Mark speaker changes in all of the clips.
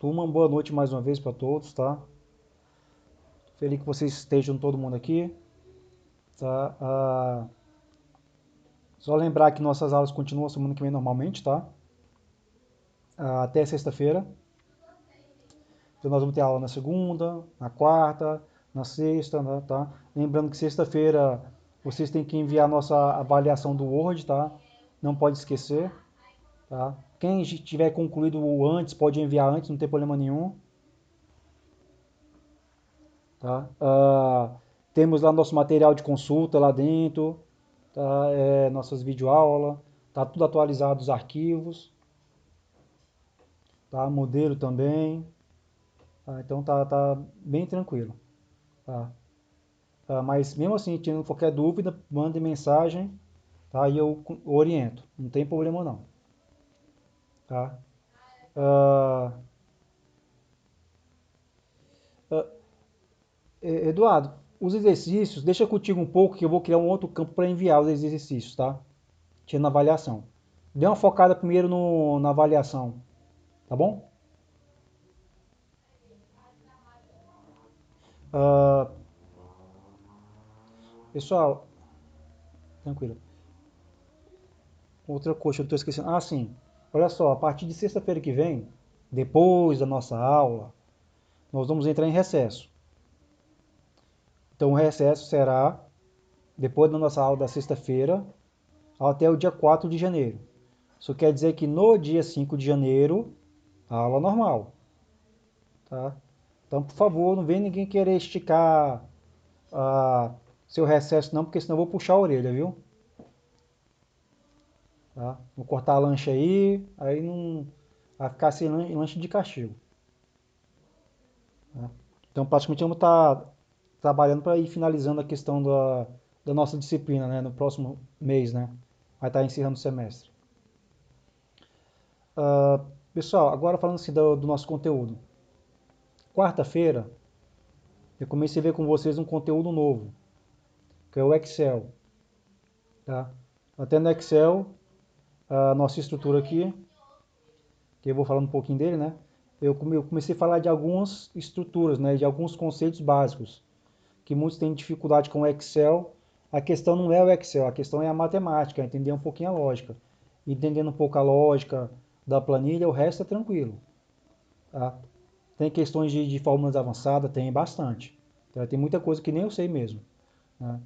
Speaker 1: Uma boa noite mais uma vez para todos, tá? Feliz que vocês estejam todo mundo aqui, tá? Só lembrar que nossas aulas continuam semana que vem normalmente, tá? Até sexta-feira. Então nós vamos ter aula na segunda, na quarta, na sexta, né, tá? Lembrando que sexta-feira vocês têm que enviar a nossa avaliação do Word, tá? Não pode esquecer, tá? Quem tiver concluído o antes, pode enviar antes, não tem problema nenhum. Tá? Temos lá nosso material de consulta lá dentro, tá? Nossas videoaulas, tá tudo atualizado os arquivos, tá? Modelo também, tá? Então tá bem tranquilo, tá? Mas mesmo assim, tendo qualquer dúvida, mande mensagem, tá? E eu oriento, não tem problema não, tá? Ah, ah, Eduardo, os exercícios, deixa contigo um pouco que eu vou criar um outro campo para enviar os exercícios, tá? Tirando a avaliação. Dê uma focada primeiro na avaliação, tá bom? Ah, pessoal, tranquilo. Outra coisa, eu estou esquecendo. Sim. Olha só, a partir de sexta-feira que vem, depois da nossa aula, nós vamos entrar em recesso. Então, o recesso será depois da nossa aula da sexta-feira até o dia 4 de janeiro. Isso quer dizer que no dia 5 de janeiro, a aula normal, tá? Então, por favor, não vem ninguém querer esticar seu recesso não, porque senão eu vou puxar a orelha, viu? Tá? Vou cortar a lanche aí não vai ficar sem lanche de castigo. Tá? Então, praticamente vamos estar trabalhando para ir finalizando a questão da nossa disciplina, né, no próximo mês, né? Vai estar encerrando o semestre. Pessoal, agora falando assim do nosso conteúdo. Quarta-feira, eu comecei a ver com vocês um conteúdo novo, que é o Excel. Tá? Até no Excel, a nossa estrutura aqui, que eu vou falar um pouquinho dele, né? Eu comecei a falar de algumas estruturas, né, de alguns conceitos básicos, que muitos têm dificuldade com o Excel. A questão não é o Excel, a questão é a matemática, entender um pouquinho a lógica. Entendendo um pouco a lógica da planilha, o resto é tranquilo. Tá? Tem questões de fórmulas avançadas, tem bastante. Tá? Tem muita coisa que nem eu sei mesmo. Né?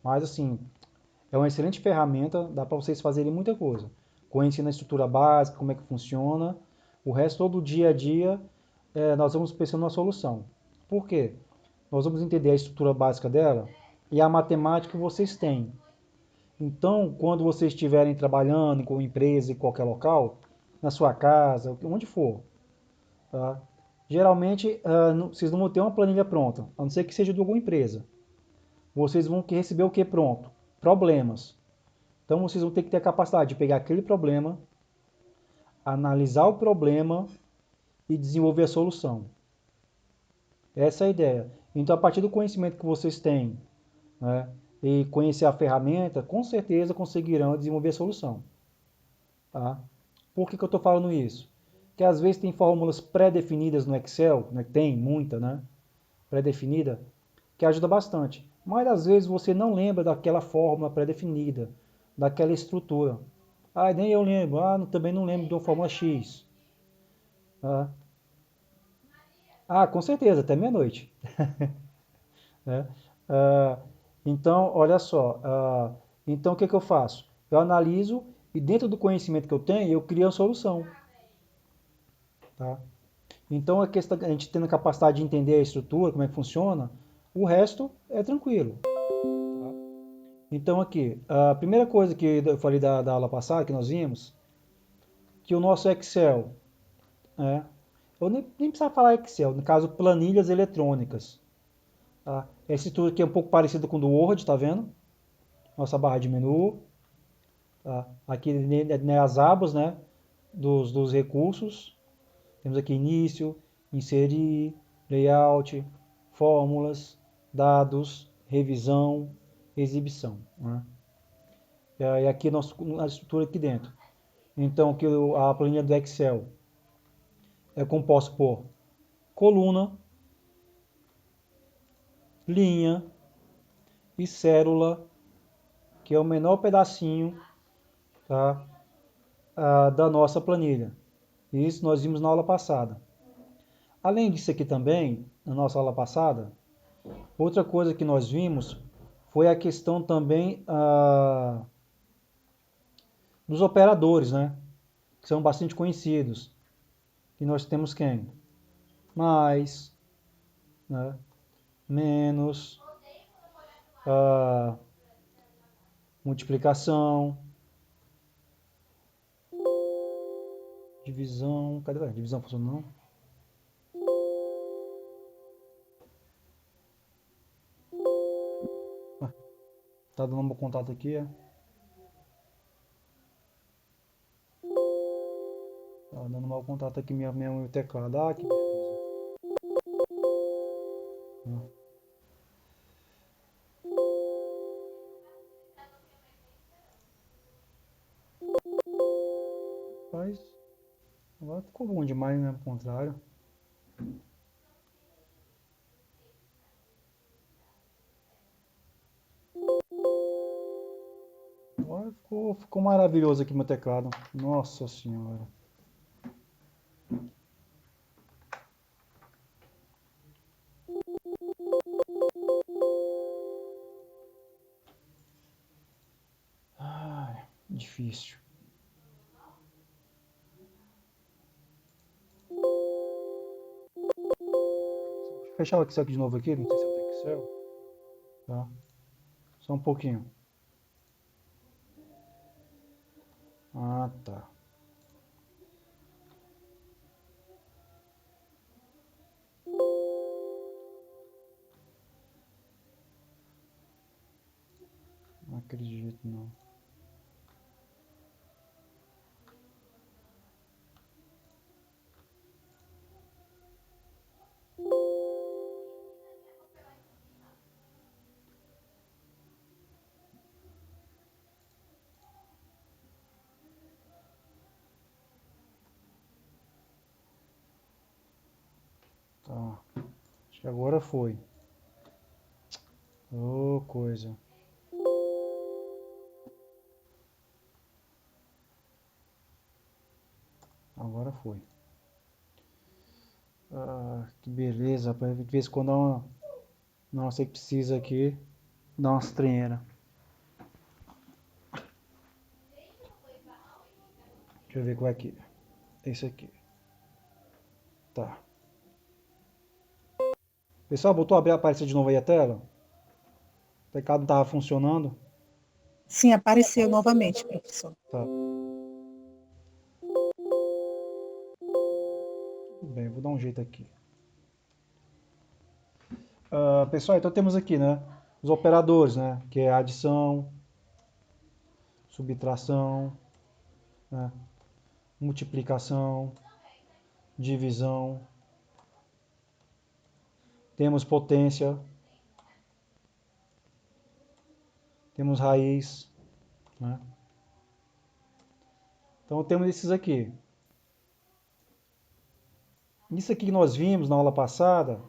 Speaker 1: Mas assim, é uma excelente ferramenta, dá para vocês fazerem muita coisa. Conhecendo a estrutura básica, como é que funciona, o resto todo dia a dia nós vamos pensando na solução. Por quê? Nós vamos entender a estrutura básica dela e a matemática que vocês têm. Então, quando vocês estiverem trabalhando com empresa em qualquer local, na sua casa, onde for, tá? Geralmente vocês não vão ter uma planilha pronta, a não ser que seja de alguma empresa. Vocês vão receber o que pronto? Problemas. Então vocês vão ter que ter a capacidade de pegar aquele problema, analisar o problema e desenvolver a solução. Essa é a ideia. Então, a partir do conhecimento que vocês têm, né, e conhecer a ferramenta, com certeza conseguirão desenvolver a solução. Tá? Por que eu estou falando isso? Porque às vezes tem fórmulas pré-definidas no Excel, né, tem muita, né, pré-definida, que ajuda bastante. Mas às vezes você não lembra daquela fórmula pré-definida, daquela estrutura. Nem eu lembro. Também não lembro de uma fórmula X. Ah, com certeza, até meia-noite. Né? Ah, então, olha só. Então, o que eu faço? Eu analiso e dentro do conhecimento que eu tenho, eu crio a solução. Tá? Então, a gente tendo a capacidade de entender a estrutura, como é que funciona, o resto é tranquilo. Então, aqui, a primeira coisa que eu falei da aula passada, que nós vimos, que o nosso Excel, né? Eu nem precisava falar Excel, no caso, planilhas eletrônicas. Tá? Essa estrutura aqui é um pouco parecida com o do Word, tá vendo? Nossa barra de menu. Tá? Aqui as abas, né, dos recursos. Temos aqui início, inserir, layout, fórmulas, dados, revisão, exibição. Né? E aqui a estrutura aqui dentro. Então, aqui a planilha do Excel. é composto por coluna, linha e célula, que é o menor pedacinho, tá, da nossa planilha. Isso nós vimos na aula passada. Além disso aqui também, na nossa aula passada, outra coisa que nós vimos foi a questão também dos operadores, né? Que são bastante conhecidos. E nós temos quem? Mais, né? Menos, multiplicação, divisão. Cadê? Divisão funcionou não? Tá dando meu contato aqui, é? Tá dando mau contato aqui meu teclado. Ah, que beleza. Mas agora ficou bom demais, né? Ao contrário. Agora ficou maravilhoso aqui meu teclado. Nossa senhora. Ai, difícil. Deixa eu fechar o Excel aqui de novo aqui. Não sei se eu tenho Excel. Tá? Só um pouquinho. Ah, tá. Não acredito, não. Tá. Acho que agora foi. Ô, coisa. Agora foi. Ah, que beleza, rapaz. De vez em quando dá uma... Nossa, que precisa aqui. Dá umas treinheiras. Deixa eu ver qual é aqui. Esse aqui. Tá. Pessoal, voltou a abrir, aparecer de novo aí a tela? O teclado não estava funcionando?
Speaker 2: Sim, apareceu novamente, professor.
Speaker 1: Tá. Tudo bem, vou dar um jeito aqui. Pessoal, então temos aqui, né? Os operadores, né? Que é adição, subtração, né? Multiplicação, divisão. Temos potência. Temos raiz, né? Então temos esses aqui. Isso aqui que nós vimos na aula passada,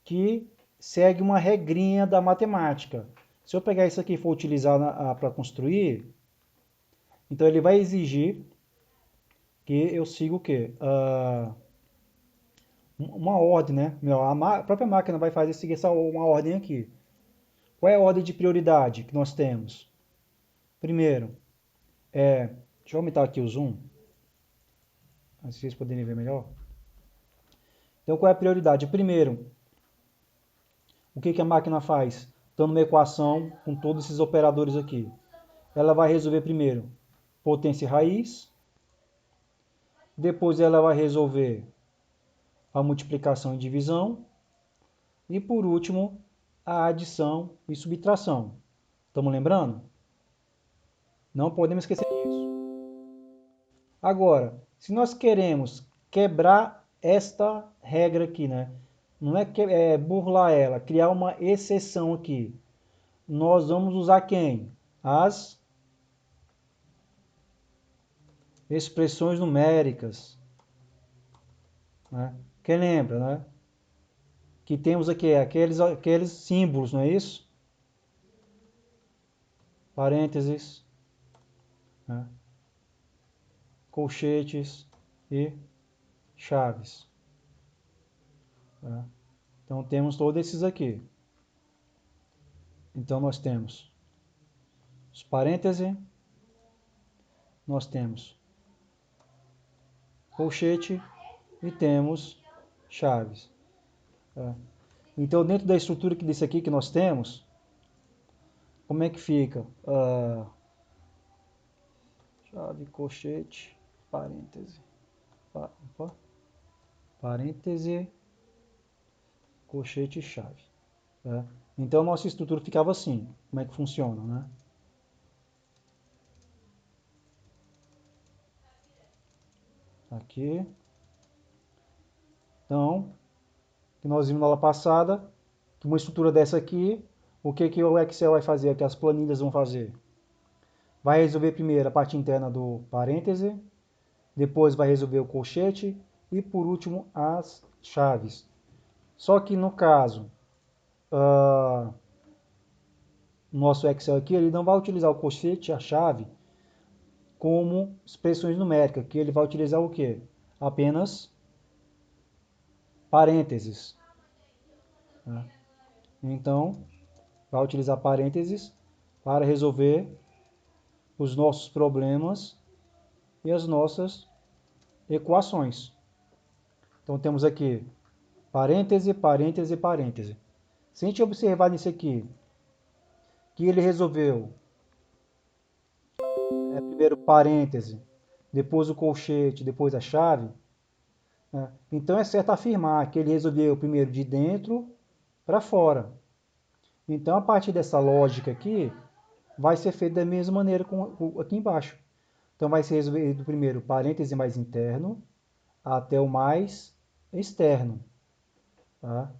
Speaker 1: que segue uma regrinha da matemática. Se eu pegar isso aqui e for utilizar para construir, então ele vai exigir que eu siga o quê? Uma ordem, né? A própria máquina vai fazer seguir uma ordem aqui. Qual é a ordem de prioridade que nós temos? Primeiro, deixa eu aumentar aqui o zoom, para vocês poderem ver melhor. Então, qual é a prioridade? Primeiro, o que a máquina faz? Dando uma equação com todos esses operadores aqui. Ela vai resolver primeiro potência e raiz, depois ela vai resolver a multiplicação e divisão, e por último, a adição e subtração. Estamos lembrando? Não podemos esquecer disso. Agora, se nós queremos quebrar esta regra aqui, né? Não é burlar ela, criar uma exceção aqui. Nós vamos usar quem? As expressões numéricas. né? Quem lembra, né? Que temos aqui aqueles símbolos, não é isso? Parênteses, né? Colchetes e chaves. Tá? Então temos todos esses aqui. Então nós temos os parênteses, nós temos colchete e temos chaves. Tá? Então dentro da estrutura desse aqui que nós temos, como é que fica? Chave, colchete, parêntese, parêntese, colchete e chave. Tá? Então nossa estrutura ficava assim. Como é que funciona, né? Aqui. Então, que nós vimos na aula passada, que uma estrutura dessa aqui, o que o Excel vai fazer, que as planilhas vão fazer? Vai resolver primeiro a parte interna do parêntese, depois vai resolver o colchete e por último as chaves. Só que no caso, nosso Excel aqui, ele não vai utilizar o colchete e a chave como expressões numéricas, que ele vai utilizar o quê? Apenas parênteses. Né? Então, vai utilizar parênteses para resolver os nossos problemas e as nossas equações. Então temos aqui parêntese, parêntese, parêntese. Se a gente observar nisso aqui, que ele resolveu primeiro parêntese, depois o colchete, depois a chave, né? Então é certo afirmar que ele resolveu primeiro de dentro para fora. Então a partir dessa lógica aqui, vai ser feito da mesma maneira aqui embaixo. Então vai ser resolvido primeiro o parêntese mais interno até o mais externo. Tá?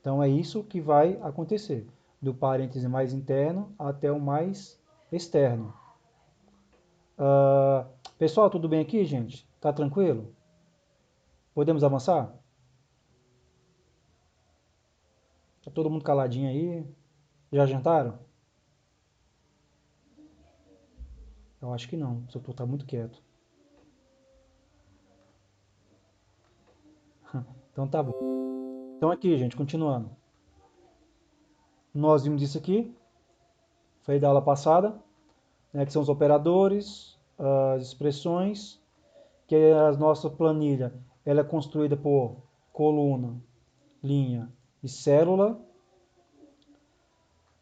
Speaker 1: Então é isso que vai acontecer, do parêntese mais interno até o mais externo. Pessoal, tudo bem aqui, gente? Tá tranquilo? Podemos avançar? Tá todo mundo caladinho aí? Já jantaram? Eu acho que não, o seu tá muito quieto. Então tá bom. Então aqui, gente, continuando. Nós vimos isso aqui, foi da aula passada, né, que são os operadores, as expressões, que a nossa planilha ela é construída por coluna, linha e célula.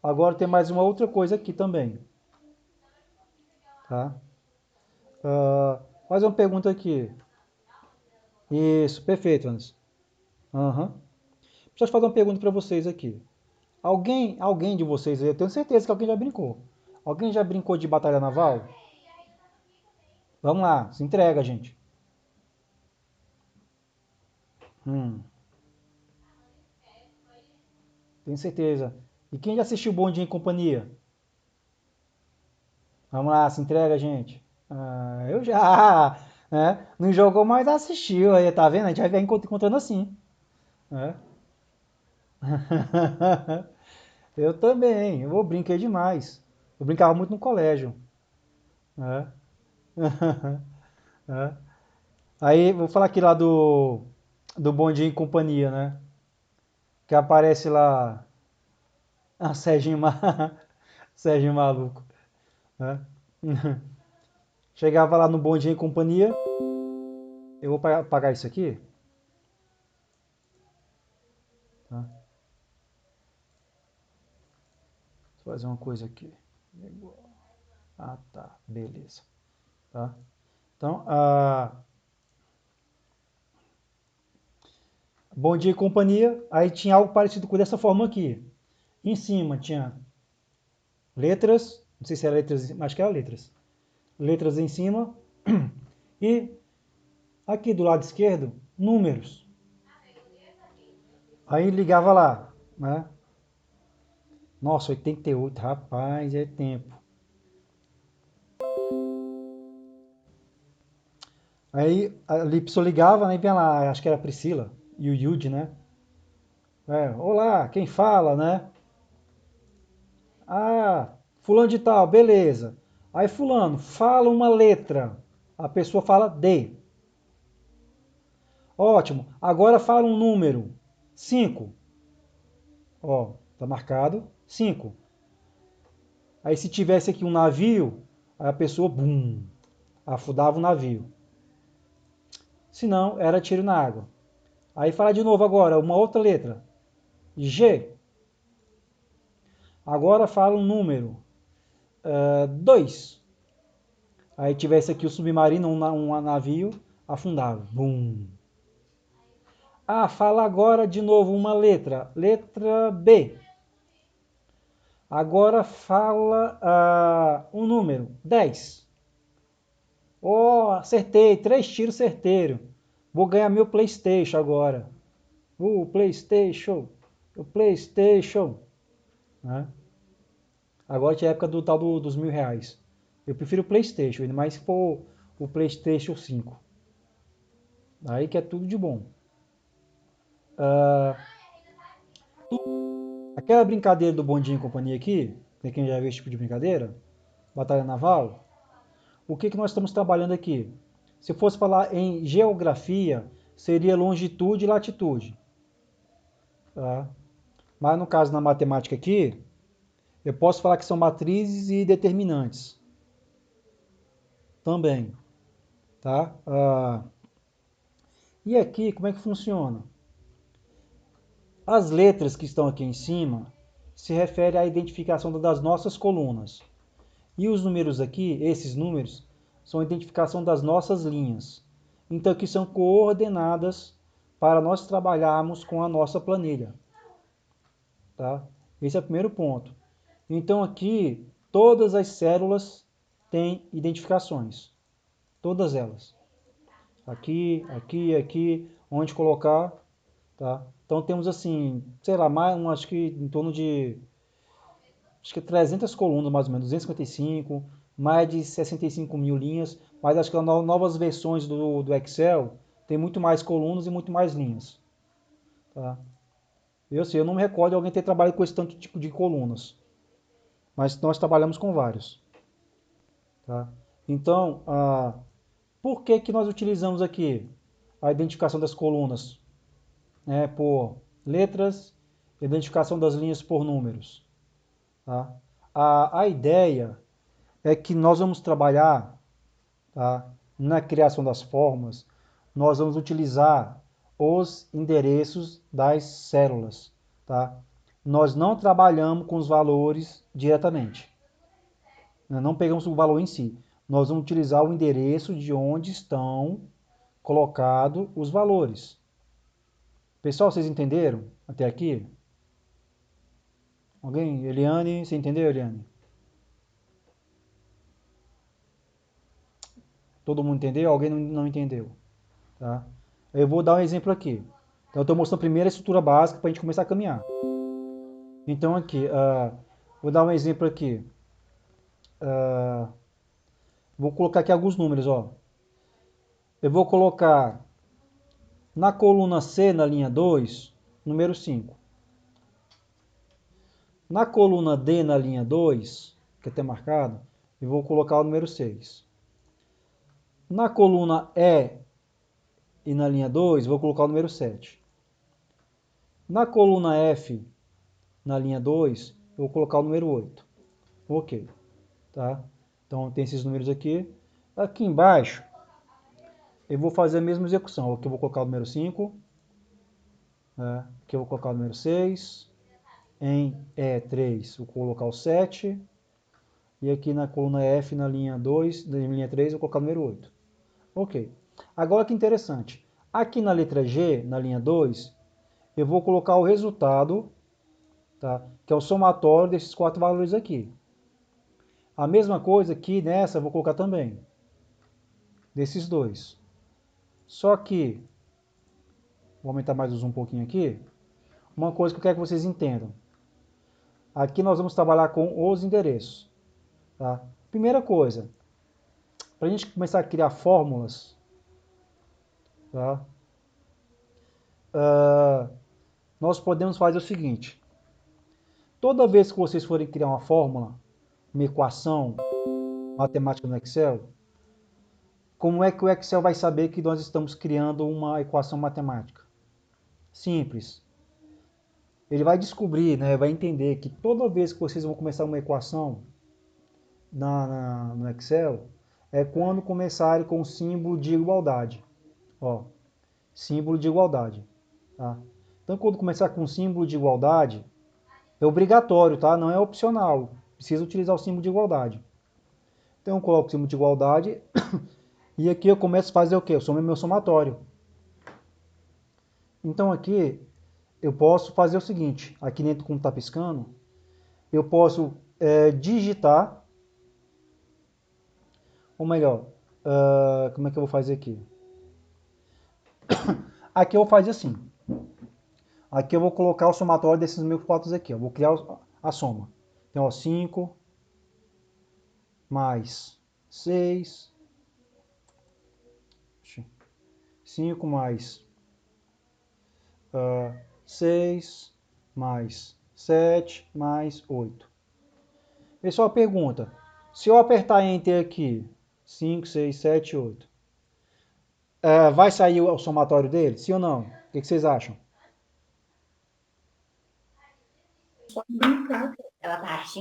Speaker 1: Agora tem mais uma outra coisa aqui também. Tá? Mais uma pergunta aqui. Isso, perfeito, Anderson. Uhum. Deixa eu fazer uma pergunta para vocês aqui. Alguém de vocês, eu tenho certeza que alguém já brincou. Alguém já brincou de batalha naval? Vamos lá, se entrega, gente. Tenho certeza. E quem já assistiu Bom Dia em Companhia? Vamos lá, se entrega, gente. Eu já, né? Não jogou, mas assistiu. Aí, tá vendo? A gente vai encontrando assim. Né? Eu também. Eu brinquei demais. Eu brincava muito no colégio. Né? Né? Aí, vou falar aqui lá do Bom Dia em Companhia, né? Que aparece lá a Serginho, Serginho maluco. Né? Chegava lá no Bom Dia em Companhia. Eu vou apagar isso aqui. Tá? Vou fazer uma coisa aqui. Ah, tá. Beleza. Tá? Então, Bom Dia e Companhia. Aí tinha algo parecido com dessa forma aqui. Em cima tinha letras. Não sei se era letras, acho que era letras. Letras em cima. E aqui do lado esquerdo, números. Aí ligava lá, né? Nossa, 88, rapaz, é tempo. Aí a pessoa ligava, né, e vinha lá, acho que era a Priscila e o Yudi, né? Olá, quem fala, né? Ah, fulano de tal, beleza. Aí fulano, fala uma letra. A pessoa fala D. Ótimo. Agora fala um número. 5. Ó, tá marcado. 5. Aí se tivesse aqui um navio, aí a pessoa, bum, afundava o navio. Se não, era tiro na água. Aí fala de novo agora, uma outra letra. G. Agora fala um número. 2. Aí tivesse aqui o submarino, um navio, afundava. Bum. Ah, fala agora de novo uma letra. Letra B. Agora fala um número. 10. Oh, acertei. 3 tiros certeiros. Vou ganhar meu PlayStation agora. O PlayStation. O PlayStation. Né? Agora tinha a época do tal dos R$ 1.000. Eu prefiro o PlayStation, ainda mais se for o PlayStation 5. Aí que é tudo de bom. Aquela brincadeira do bondinho e companhia aqui, tem quem já viu esse tipo de brincadeira? Batalha naval. O que nós estamos trabalhando aqui? Se fosse falar em geografia, seria longitude e latitude. Tá? Mas no caso na matemática aqui, eu posso falar que são matrizes e determinantes. Também. Tá? E aqui, como é que funciona? As letras que estão aqui em cima se referem à identificação das nossas colunas. E os números aqui, esses números, são a identificação das nossas linhas. Então aqui são coordenadas para nós trabalharmos com a nossa planilha. Tá? Esse é o primeiro ponto. Então aqui todas as células têm identificações. Todas elas. Aqui, aqui, aqui, onde colocar. Tá? Então temos assim, sei lá, acho que em torno de acho que 300 colunas mais ou menos, 255, mais de 65 mil linhas, mas acho que as novas versões do Excel tem muito mais colunas e muito mais linhas. Tá? Eu sei, eu não me recordo de alguém ter trabalhado com esse tanto tipo de colunas, mas nós trabalhamos com vários. Tá? Então, por que nós utilizamos aqui a identificação das colunas, né, por letras, identificação das linhas por números? Tá? A ideia é que nós vamos trabalhar, tá, na criação das formas, nós vamos utilizar os endereços das células. Tá? Nós não trabalhamos com os valores diretamente. Não pegamos o valor em si. Nós vamos utilizar o endereço de onde estão colocados os valores. Pessoal, vocês entenderam até aqui? Alguém? Eliane, você entendeu, Eliane? Todo mundo entendeu? Alguém não entendeu? Tá? Eu vou dar um exemplo aqui. Então, eu estou mostrando primeiro a estrutura básica para a gente começar a caminhar. Então, aqui, vou dar um exemplo aqui. Vou colocar aqui alguns números. Ó. Eu vou colocar na coluna C, na linha 2, número 5. Na coluna D, na linha 2, que é até marcado, eu vou colocar o número 6. Na coluna E na linha 2, vou colocar o número 7. Na coluna F, na linha 2, eu vou colocar o número 8. Ok. Tá? Então tem esses números aqui. Aqui embaixo, eu vou fazer a mesma execução. Aqui eu vou colocar o número 5. Né? Aqui eu vou colocar o número 6. Em E3, eu vou colocar o 7. E aqui na coluna F, na linha 2, na linha 3, eu vou colocar o número 8. Ok. Agora que interessante. Aqui na letra G, na linha 2, eu vou colocar o resultado, tá? Que é o somatório desses 4 valores aqui. A mesma coisa aqui nessa eu vou colocar também, desses dois. Só que, vou aumentar mais o zoom um pouquinho aqui, uma coisa que eu quero que vocês entendam. Aqui nós vamos trabalhar com os endereços. Tá? Primeira coisa, para a gente começar a criar fórmulas, Tá? Nós podemos fazer o seguinte. Toda vez que vocês forem criar uma fórmula, uma equação matemática no Excel, como é que o Excel vai saber que nós estamos criando uma equação matemática? Simples. Ele vai descobrir, né, vai entender que toda vez que vocês vão começar uma equação no Excel, é quando começarem com o símbolo de igualdade. Ó, símbolo de igualdade. Tá? Então, quando começar com o símbolo de igualdade, é obrigatório, tá? Não é opcional. Precisa utilizar o símbolo de igualdade. Então, eu coloco o símbolo de igualdade e aqui eu começo a fazer o quê? Eu somo meu somatório. Então, aqui eu posso fazer o seguinte. Aqui dentro, como está piscando, eu posso digitar, ou melhor, como é que eu vou fazer aqui? Aqui eu vou fazer assim. Aqui eu vou colocar o somatório desses meus quatro aqui. Eu vou criar a soma. Então, ó, 5 mais 6. 5 mais 6 mais 7 mais 8. Pessoal, pergunta. Se eu apertar Enter aqui, 5, 6, 7, 8, vai sair o somatório dele? Sim ou não? O que vocês acham?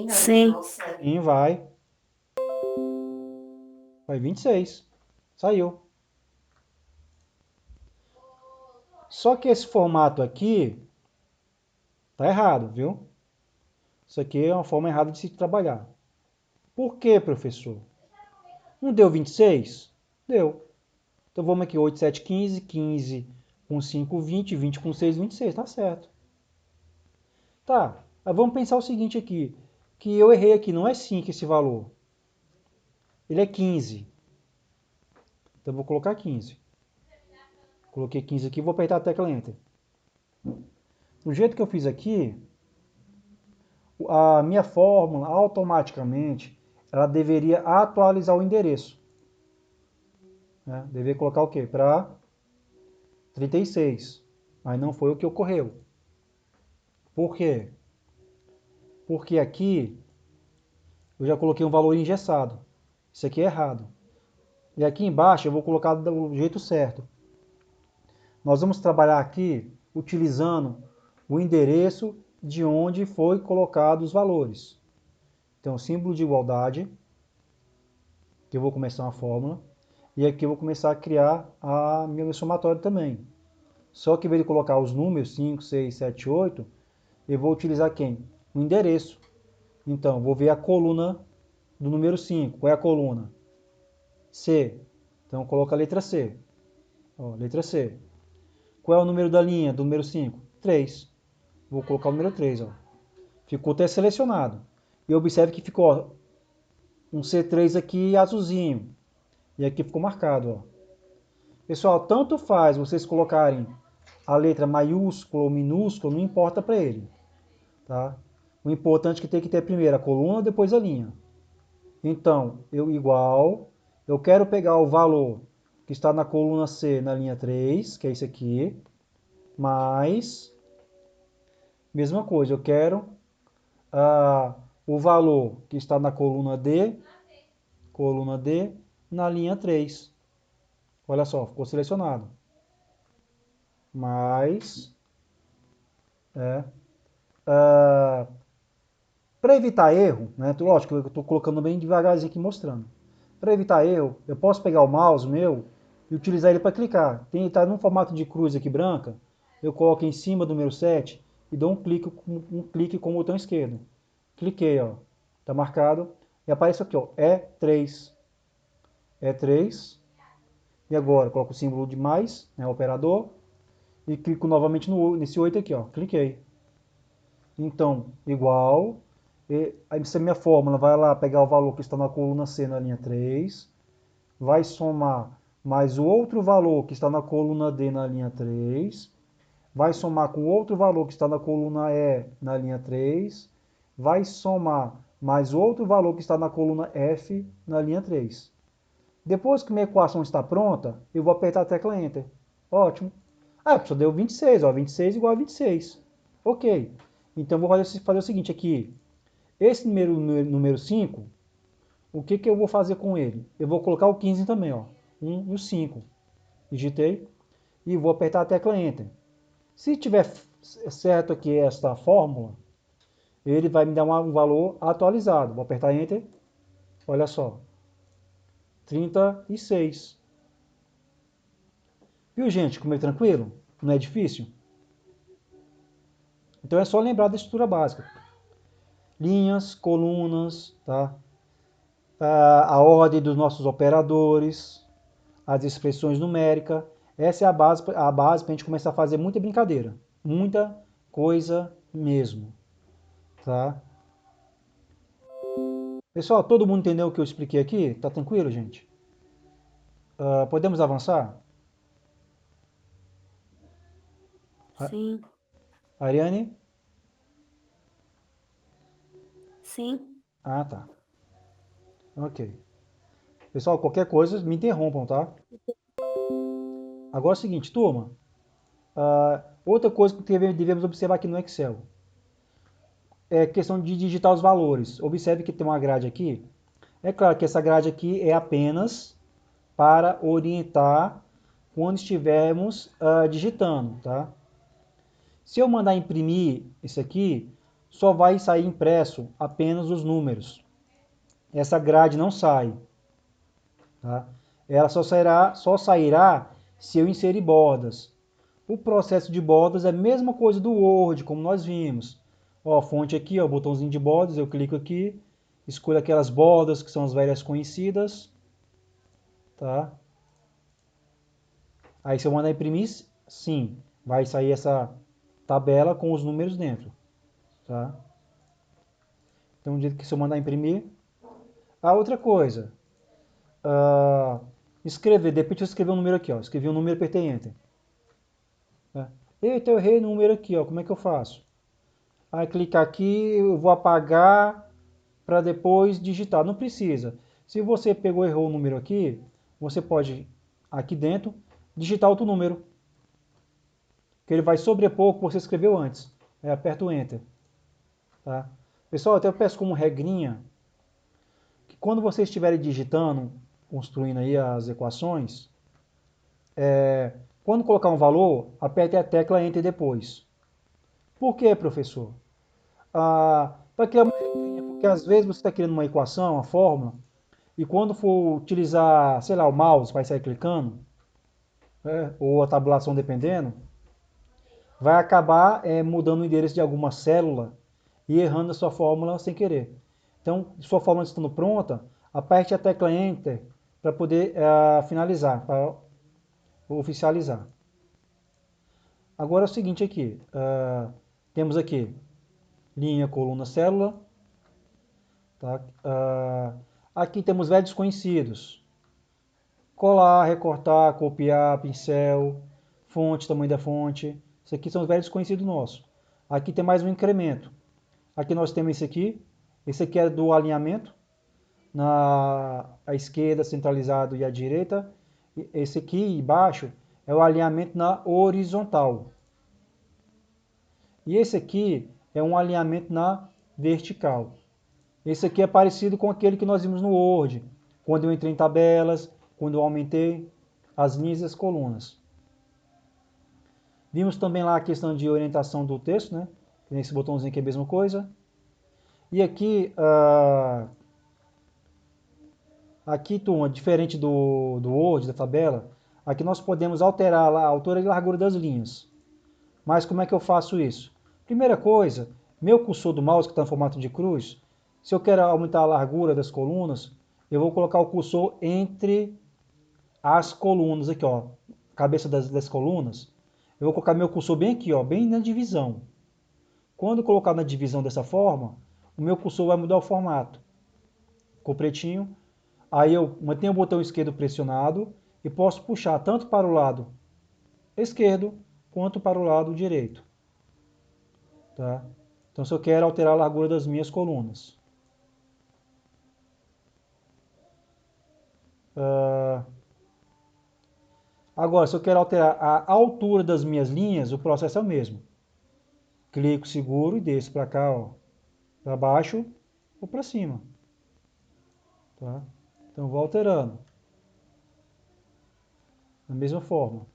Speaker 2: Sim.
Speaker 1: Sim, vai. Vai 26. Saiu. Só que esse formato aqui tá errado, viu? Isso aqui é uma forma errada de se trabalhar. Por quê, professor? Não deu 26? Deu. Então vamos aqui, 8, 7, 15, 15 com 5, 20, 20 com 6, 26, tá certo. Tá, mas vamos pensar o seguinte aqui, que eu errei aqui, não é 5 esse valor, ele é 15. Então eu vou colocar 15. Coloquei 15 aqui, vou apertar a tecla Enter. Do jeito que eu fiz aqui, a minha fórmula automaticamente, ela deveria atualizar o endereço. Né? Deveria colocar o quê? Para 36. Mas não foi o que ocorreu. Por quê? Porque aqui eu já coloquei um valor engessado. Isso aqui é errado. E aqui embaixo eu vou colocar do jeito certo. Nós vamos trabalhar aqui utilizando o endereço de onde foi colocado os valores. Então, símbolo de igualdade, que eu vou começar uma fórmula, e aqui eu vou começar a criar a meu somatório também. Só que em vez de colocar os números 5, 6, 7, 8, eu vou utilizar quem? O endereço. Então, vou ver a coluna do número 5. Qual é a coluna? C. Então, coloca a letra C. Ó, letra C. Qual é o número da linha do número 5? 3. Vou colocar o número 3. Ó. Ficou até selecionado. E observe que ficou ó, um C3 aqui azulzinho. E aqui ficou marcado. Ó. Pessoal, tanto faz vocês colocarem a letra maiúscula ou minúscula, não importa para ele. Tá? O importante é que tem que ter primeiro a coluna, depois a linha. Então, eu quero pegar o valor que está na coluna C na linha 3, que é esse aqui, mais, mesma coisa, eu quero o valor que está na coluna D, na linha 3. Olha só, ficou selecionado. Mais, para evitar erro, né, lógico, eu estou colocando bem devagarzinho aqui mostrando. Para evitar erro, eu posso pegar o mouse meu e utilizar ele para clicar. Está num formato de cruz aqui branca, eu coloco em cima do número 7 e dou um clique com o botão esquerdo. Cliquei, ó, está marcado, e aparece aqui, ó, E3. E3, e agora coloco o símbolo de mais, né, operador, e clico novamente nesse 8 aqui, ó, cliquei. Então, igual, essa minha fórmula vai lá pegar o valor que está na coluna C na linha 3, vai somar mais o outro valor que está na coluna D na linha 3, vai somar com outro valor que está na coluna E na linha 3, vai somar mais outro valor que está na coluna F na linha 3. Depois que minha equação está pronta, eu vou apertar a tecla Enter. Ótimo. Ah, a pessoa deu 26, ó, 26 igual a 26. Ok. Então, eu vou fazer o seguinte aqui. Esse número 5, o que, que eu vou fazer com ele? Eu vou colocar o 15 também, ó. 1 e o 5. Digitei e vou apertar a tecla Enter. Se tiver certo aqui esta fórmula, ele vai me dar um valor atualizado. Vou apertar Enter. Olha só. 36. Viu, gente? Como é tranquilo? Não é difícil? Então é só lembrar da estrutura básica. Linhas, colunas, tá? A ordem dos nossos operadores, as expressões numéricas. Essa é a base para a gente começar a fazer muita brincadeira. Muita coisa mesmo. Tá? Pessoal, todo mundo entendeu o que eu expliquei aqui? Tá tranquilo, gente? Podemos avançar?
Speaker 3: Sim,
Speaker 1: Ariane?
Speaker 3: sim.
Speaker 1: Ah, tá. Ok. Pessoal, qualquer coisa, me interrompam, tá? Agora é o seguinte, turma. Outra coisa que devemos observar aqui no Excel é questão de digitar os valores. Observe que tem uma grade aqui. É claro que essa grade aqui é apenas para orientar quando estivermos digitando, tá? Se eu mandar imprimir isso aqui, só vai sair impresso apenas os números. Essa grade não sai, tá? Ela só sairá se eu inserir bordas. O processo de bordas é a mesma coisa do Word, como nós vimos. Ó, fonte aqui, ó, botãozinho de bordas, eu clico aqui, escolho aquelas bordas que são as velhas conhecidas, tá? Aí se eu mandar imprimir, sim, vai sair essa tabela com os números dentro, tá? Então, do jeito que se eu mandar imprimir. A outra coisa, ah, escrever, de repente eu escrevi um número aqui, ó, escrevi um número e apertei Enter. Tá? Eita, eu errei no número aqui, ó, como é que eu faço? Aí clicar aqui, eu vou apagar para depois digitar. Não precisa. Se você pegou e errou o número aqui, você pode, aqui dentro, digitar outro número, que ele vai sobrepor o que você escreveu antes. Aí aperta o Enter. Tá? Pessoal, eu até peço como regrinha que quando vocês estiverem digitando, construindo aí as equações, quando colocar um valor, aperte a tecla Enter depois. Por quê, professor? Para criar uma regrinha, porque às vezes você está querendo uma equação, uma fórmula, e quando for utilizar, sei lá, o mouse vai sair clicando, né, ou a tabulação dependendo, vai acabar mudando o endereço de alguma célula e errando a sua fórmula sem querer. Então, sua fórmula estando pronta, aperte a tecla Enter para poder finalizar, para oficializar. Agora é o seguinte aqui, temos aqui linha, coluna, célula. Tá? Aqui temos velhos conhecidos. Colar, recortar, copiar, pincel, fonte, tamanho da fonte. Isso aqui são os velhos conhecidos nossos. Aqui tem mais um incremento. Aqui nós temos esse aqui. Esse aqui é do alinhamento. Na à esquerda, centralizado, e à direita. Esse aqui embaixo é o alinhamento na horizontal. E esse aqui é um alinhamento na vertical. Esse aqui é parecido com aquele que nós vimos no Word, quando eu entrei em tabelas, quando eu aumentei as linhas e as colunas. Vimos também lá a questão de orientação do texto, né? Nesse botãozinho aqui é a mesma coisa. E aqui, aqui, turma, diferente do Word, da tabela, aqui nós podemos alterar a altura e largura das linhas. Mas como é que eu faço isso? Primeira coisa, meu cursor do mouse, que está em formato de cruz, se eu quero aumentar a largura das colunas, eu vou colocar o cursor entre as colunas aqui, ó, cabeça das colunas. Eu vou colocar meu cursor bem aqui, ó, bem na divisão. Quando eu colocar na divisão dessa forma, o meu cursor vai mudar o formato. Ficou pretinho. Aí eu mantenho o botão esquerdo pressionado e posso puxar tanto para o lado esquerdo quanto para o lado direito. Tá? Então, se eu quero alterar a largura das minhas colunas. Agora, se eu quero alterar a altura das minhas linhas, o processo é o mesmo. Clico, seguro e desço para cá, ó, para baixo ou para cima. Tá? Então, vou alterando. Da mesma forma.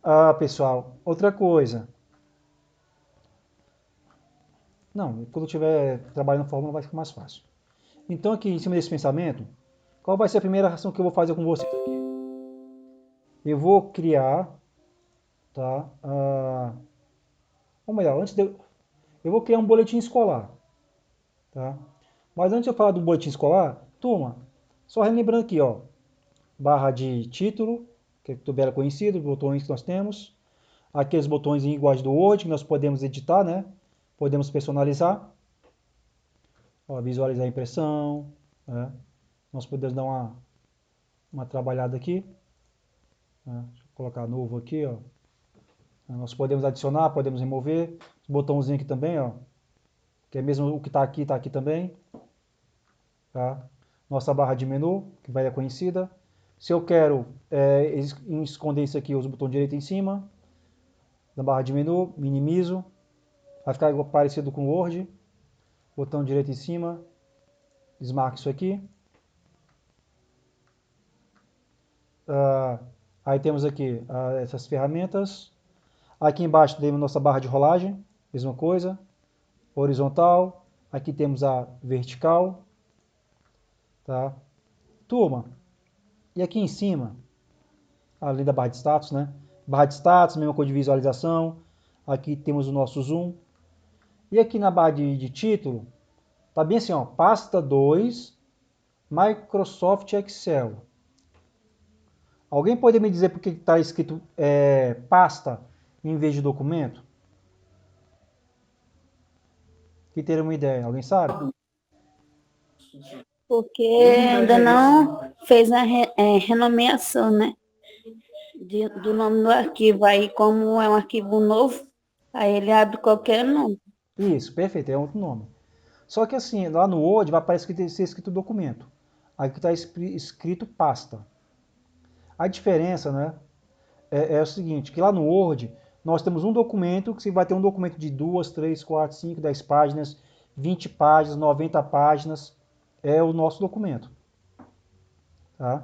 Speaker 1: Ah, pessoal, outra coisa. Não, quando eu estiver trabalhando na fórmula vai ficar mais fácil. Então, aqui em cima desse pensamento, qual vai ser a primeira ação que eu vou fazer com vocês aqui? Eu vou criar, tá? Ou melhor, eu vou criar um boletim escolar, tá? Mas antes de eu falar do boletim escolar, turma, só relembrando aqui, ó, barra de título, que é tabela conhecido, botões que nós temos, aqueles botões iguais do Word que nós podemos editar, né? Podemos personalizar, ó, visualizar a impressão, né? Nós podemos dar uma trabalhada aqui, né? Deixa eu colocar novo aqui, ó. Nós podemos adicionar, podemos remover, botãozinho aqui também, ó, que é mesmo o que está aqui também, tá? Nossa barra de menu, que vai ser conhecida. Se eu quero esconder isso aqui, eu uso o botão direito em cima, da barra de menu, minimizo, vai ficar parecido com o Word, botão direito em cima, desmarco isso aqui. Aí temos aqui essas ferramentas. Aqui embaixo temos nossa barra de rolagem, mesma coisa, horizontal. Aqui temos a vertical, tá? Turma, e aqui em cima, além da barra de status, né? Barra de status, mesma coisa de visualização. Aqui temos o nosso zoom. E aqui na barra de título, tá bem assim, ó, pasta 2, Microsoft Excel. Alguém pode me dizer por que está escrito pasta em vez de documento? Que ter uma ideia, alguém sabe?
Speaker 3: Porque ainda não fez a renomeação, né? Do nome do arquivo. Aí, como é um arquivo novo, aí ele abre qualquer nome.
Speaker 1: Isso, perfeito, é outro nome. Só que assim, lá no Word vai aparecer que tem que ser escrito documento. Aqui está escrito pasta. A diferença, né, é o seguinte, que lá no Word nós temos um documento, que você vai ter um documento de 2, 3, 4, 5, 10 páginas, 20 páginas, 90 páginas, é o nosso documento. Tá?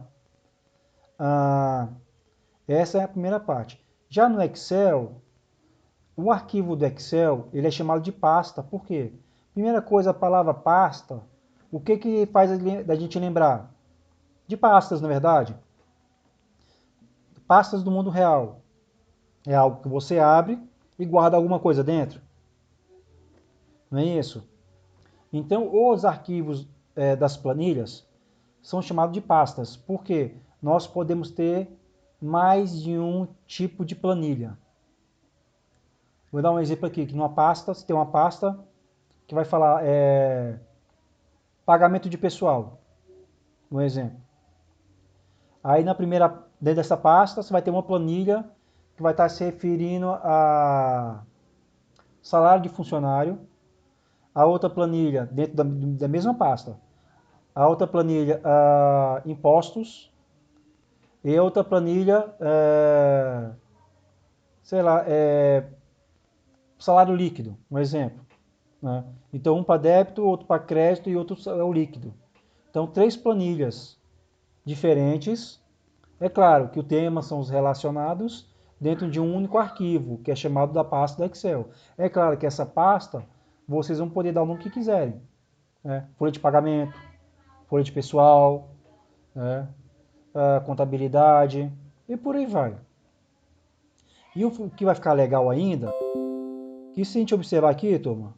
Speaker 1: Essa é a primeira parte. Já no Excel, o arquivo do Excel ele é chamado de pasta. Por quê? Primeira coisa, a palavra pasta, o que faz a gente lembrar? De pastas, na verdade. Pastas do mundo real. É algo que você abre e guarda alguma coisa dentro. Não é isso? Então, os arquivos das planilhas são chamados de pastas. Por quê? Nós podemos ter mais de um tipo de planilha. Vou dar um exemplo aqui, que numa pasta, você tem uma pasta que vai falar pagamento de pessoal, um exemplo. Aí dentro dessa pasta, você vai ter uma planilha que vai estar se referindo a salário de funcionário, a outra planilha dentro da mesma pasta, a outra planilha a impostos e a outra planilha, sei lá, salário líquido, um exemplo. Né? Então, um para débito, outro para crédito e outro é o líquido. Então, 3 planilhas diferentes. É claro que o tema são os relacionados dentro de um único arquivo, que é chamado da pasta do Excel. É claro que essa pasta, vocês vão poder dar o nome que quiserem. Né? Folha de pagamento, folha de pessoal, né? Contabilidade e por aí vai. E o que vai ficar legal ainda, que se a gente observar aqui, turma,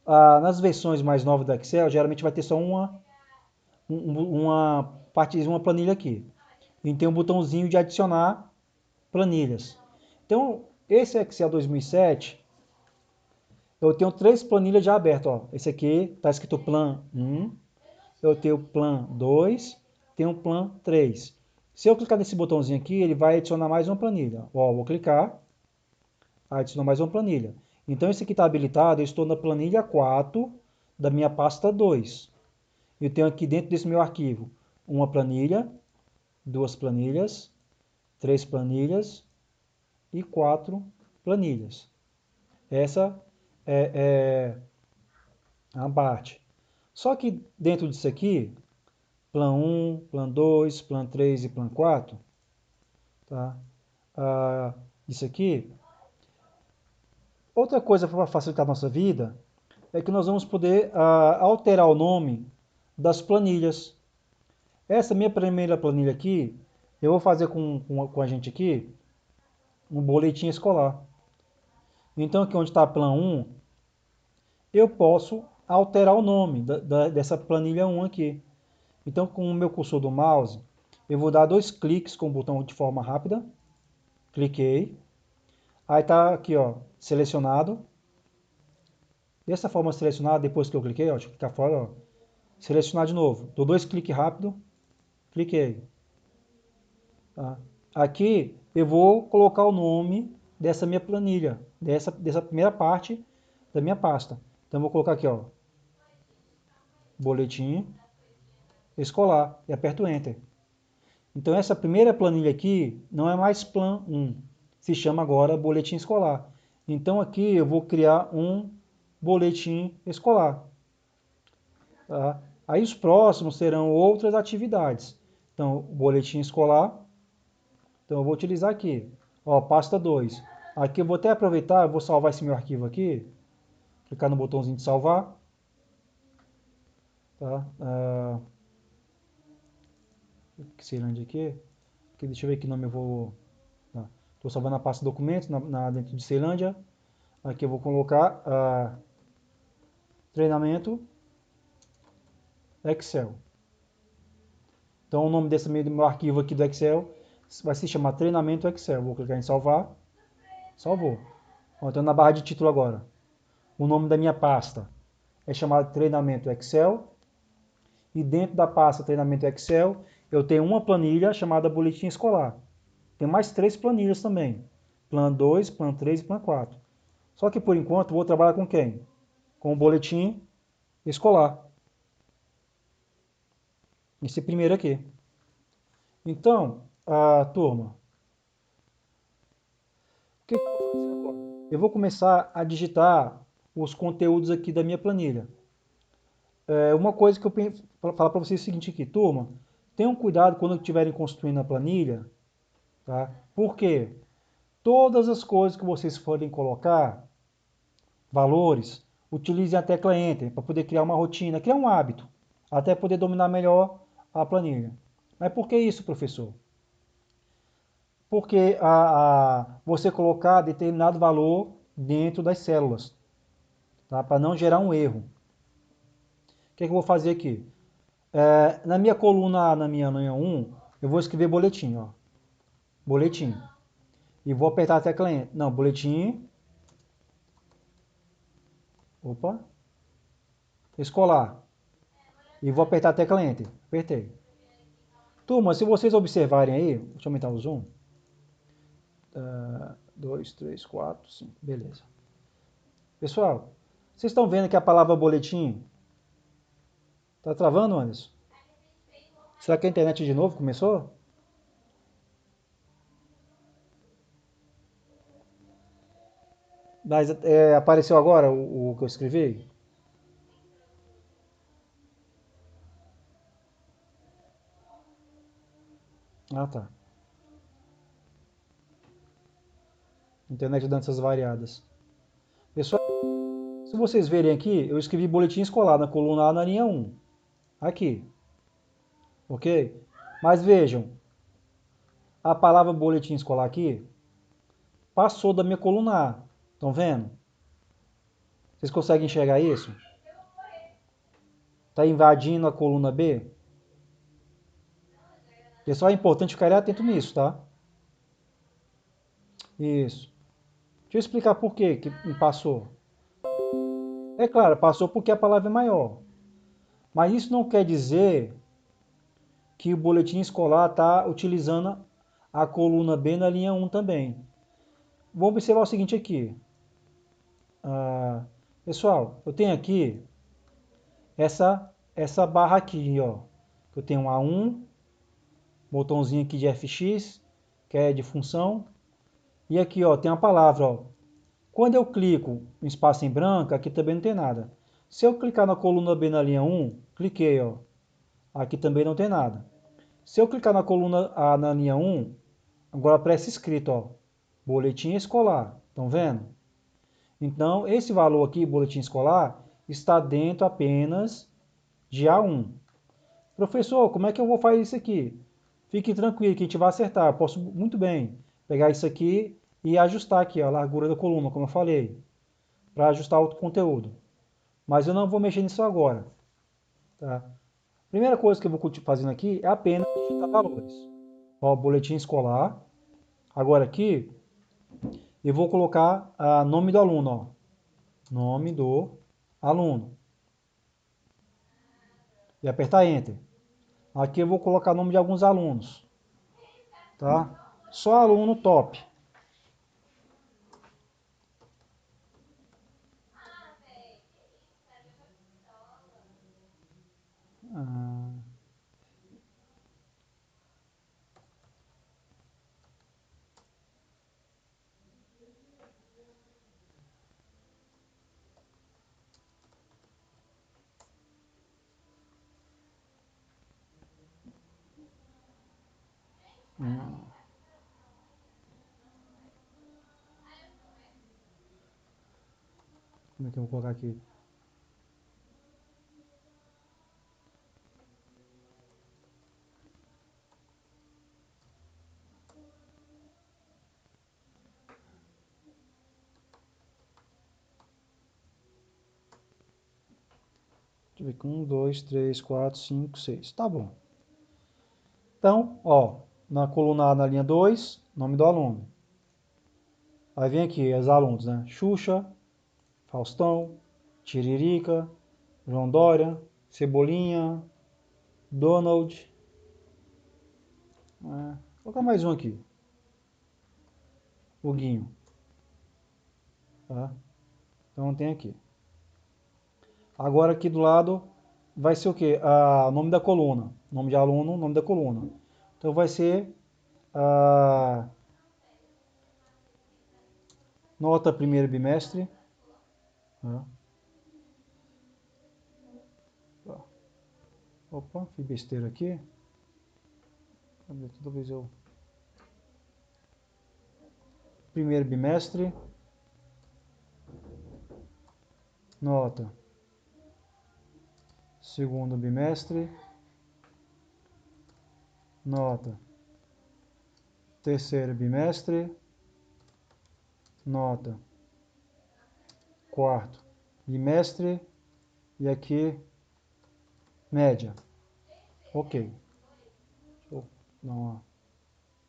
Speaker 1: nas versões mais novas do Excel, geralmente vai ter só uma planilha aqui. E tem um botãozinho de adicionar planilhas. Então, esse Excel 2007, eu tenho 3 planilhas já abertas. Ó. Esse aqui está escrito Plan 1, eu tenho Plan 2, tenho Plan 3. Se eu clicar nesse botãozinho aqui, ele vai adicionar mais uma planilha. Ó, vou clicar, adicionar mais uma planilha. Então, esse aqui está habilitado, eu estou na planilha 4 da minha pasta 2. Eu tenho aqui dentro desse meu arquivo uma planilha, 2 planilhas, 3 planilhas e 4 planilhas. Essa é a parte. Só que dentro disso aqui, Plan 1, Plan 2, Plan 3 e Plan 4, tá? Isso aqui. Outra coisa para facilitar a nossa vida é que nós vamos poder alterar o nome das planilhas. Essa minha primeira planilha aqui, eu vou fazer com a gente aqui um boletim escolar. Então aqui onde está Plan 1, eu posso alterar o nome dessa planilha 1 aqui. Então com o meu cursor do mouse, eu vou dar 2 cliques com o botão de forma rápida. Cliquei. Aí está aqui, ó, selecionado. Dessa forma selecionada, depois que eu cliquei, ó, deixa eu clicar fora, ó, selecionar de novo. Dou 2 cliques rápido, cliquei. Tá? Aqui eu vou colocar o nome dessa minha planilha, dessa primeira parte da minha pasta. Então eu vou colocar aqui, ó, boletim escolar e aperto Enter. Então essa primeira planilha aqui não é mais Plan 1, se chama agora boletim escolar. Então aqui eu vou criar um boletim escolar. Tá? Aí os próximos serão outras atividades. Então, boletim escolar. Então eu vou utilizar aqui, ó, pasta 2. Aqui eu vou até aproveitar, eu vou salvar esse meu arquivo aqui. Clicar no botãozinho de salvar. Tá? Que Ceilândia aqui. Deixa eu ver que nome eu vou... Estou salvando a pasta documentos dentro de Ceilândia. Aqui eu vou colocar treinamento Excel. Então o nome desse meu arquivo aqui do Excel vai se chamar treinamento Excel. Vou clicar em salvar. Salvou. Então na barra de título agora. O nome da minha pasta é chamado treinamento Excel. E dentro da pasta treinamento Excel, eu tenho uma planilha chamada boletim escolar. Tem mais 3 planilhas também. Plan 2, Plan 3 e Plan 4. Só que por enquanto eu vou trabalhar com quem? Com o boletim escolar. Esse primeiro aqui. Então, turma, o que eu vou fazer agora? Eu vou começar a digitar os conteúdos aqui da minha planilha. Uma coisa que eu vou falar para vocês é o seguinte aqui, turma, tenham cuidado quando estiverem construindo a planilha, tá? Porque todas as coisas que vocês forem colocar, valores, utilizem a tecla Enter para poder criar uma rotina, criar um hábito, até poder dominar melhor a planilha. Mas por que isso, professor? Porque você colocar determinado valor dentro das células, tá? Para não gerar um erro. O que é que eu vou fazer aqui? Na minha coluna A, na minha linha 1, eu vou escrever boletim, ó. Boletim. E vou apertar a tecla Enter. Não, boletim. Opa. Escolar. E vou apertar a tecla Enter. Apertei. Turma, se vocês observarem aí, deixa eu aumentar o zoom. 2, 3, 4, 5. Beleza. Pessoal, vocês estão vendo que a palavra boletim tá travando, Anderson? Será que a internet de novo começou? Mas apareceu agora o que eu escrevi? Ah, tá. Internet dando essas variadas. Pessoal, se vocês verem aqui, eu escrevi boletim escolar na coluna A na linha 1. Aqui. Ok? Mas vejam, a palavra boletim escolar aqui passou da minha coluna A. Estão vendo? Vocês conseguem enxergar isso? Está invadindo a coluna B? Pessoal, é importante ficar atento nisso, tá? Isso. Deixa eu explicar por que passou. É claro, passou porque a palavra é maior. Mas isso não quer dizer que o boletim escolar está utilizando a coluna B na linha 1 também. Vamos observar o seguinte aqui. Pessoal, eu tenho aqui essa barra aqui, ó. Eu tenho A1, botãozinho aqui de FX, que é de função. E aqui, ó, tem a palavra, ó. Quando eu clico em espaço em branco, aqui também não tem nada. Se eu clicar na coluna B na linha 1, cliquei, ó. Aqui também não tem nada. Se eu clicar na coluna A na linha 1, agora aparece escrito, ó, boletim escolar. Estão vendo? Então, esse valor aqui, boletim escolar, está dentro apenas de A1. Professor, como é que eu vou fazer isso aqui? Fique tranquilo que a gente vai acertar. Eu posso muito bem pegar isso aqui e ajustar aqui ó, a largura da coluna, como eu falei, para ajustar o conteúdo. Mas eu não vou mexer nisso agora. Tá? Primeira coisa que eu vou fazendo aqui é apenas digitar valores. Ó, boletim escolar. Agora aqui eu vou colocar nome do aluno. Ó. Nome do aluno. E apertar Enter. Aqui eu vou colocar o nome de alguns alunos. Tá? Só aluno top. Ah, como é que eu vou colocar aqui? Deixa eu ver aqui. 1, 2, 3, 4, 5, 6. Tá bom. Então, ó, na coluna A, na linha 2, nome do aluno. Aí vem aqui os alunos, né? Xuxa, Faustão, Tiririca, João Dória, Cebolinha, Donald. Vou colocar mais um aqui. O Guinho. Tá? Então tem aqui. Agora aqui do lado vai ser o quê? Nome da coluna. Nome de aluno, nome da coluna. Então vai ser nota primeiro bimestre. Tá? Opa, fiz besteira aqui. Toda vez eu... Primeiro bimestre. Nota. Segundo bimestre. Nota. Terceiro bimestre. Nota. Quarto bimestre. E aqui, média. Ok. Deixa eu dar uma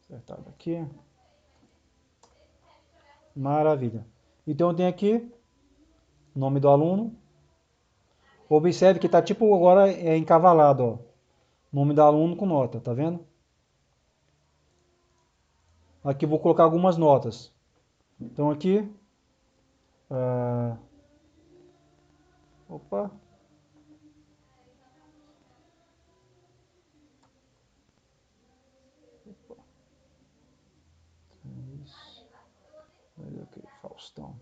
Speaker 1: acertada aqui. Maravilha. Então tem aqui nome do aluno. Observe que está tipo agora encavalado, ó. Nome do aluno com nota, tá vendo? Aqui eu vou colocar algumas notas. Então aqui, opa. Olha aqui, Faustão.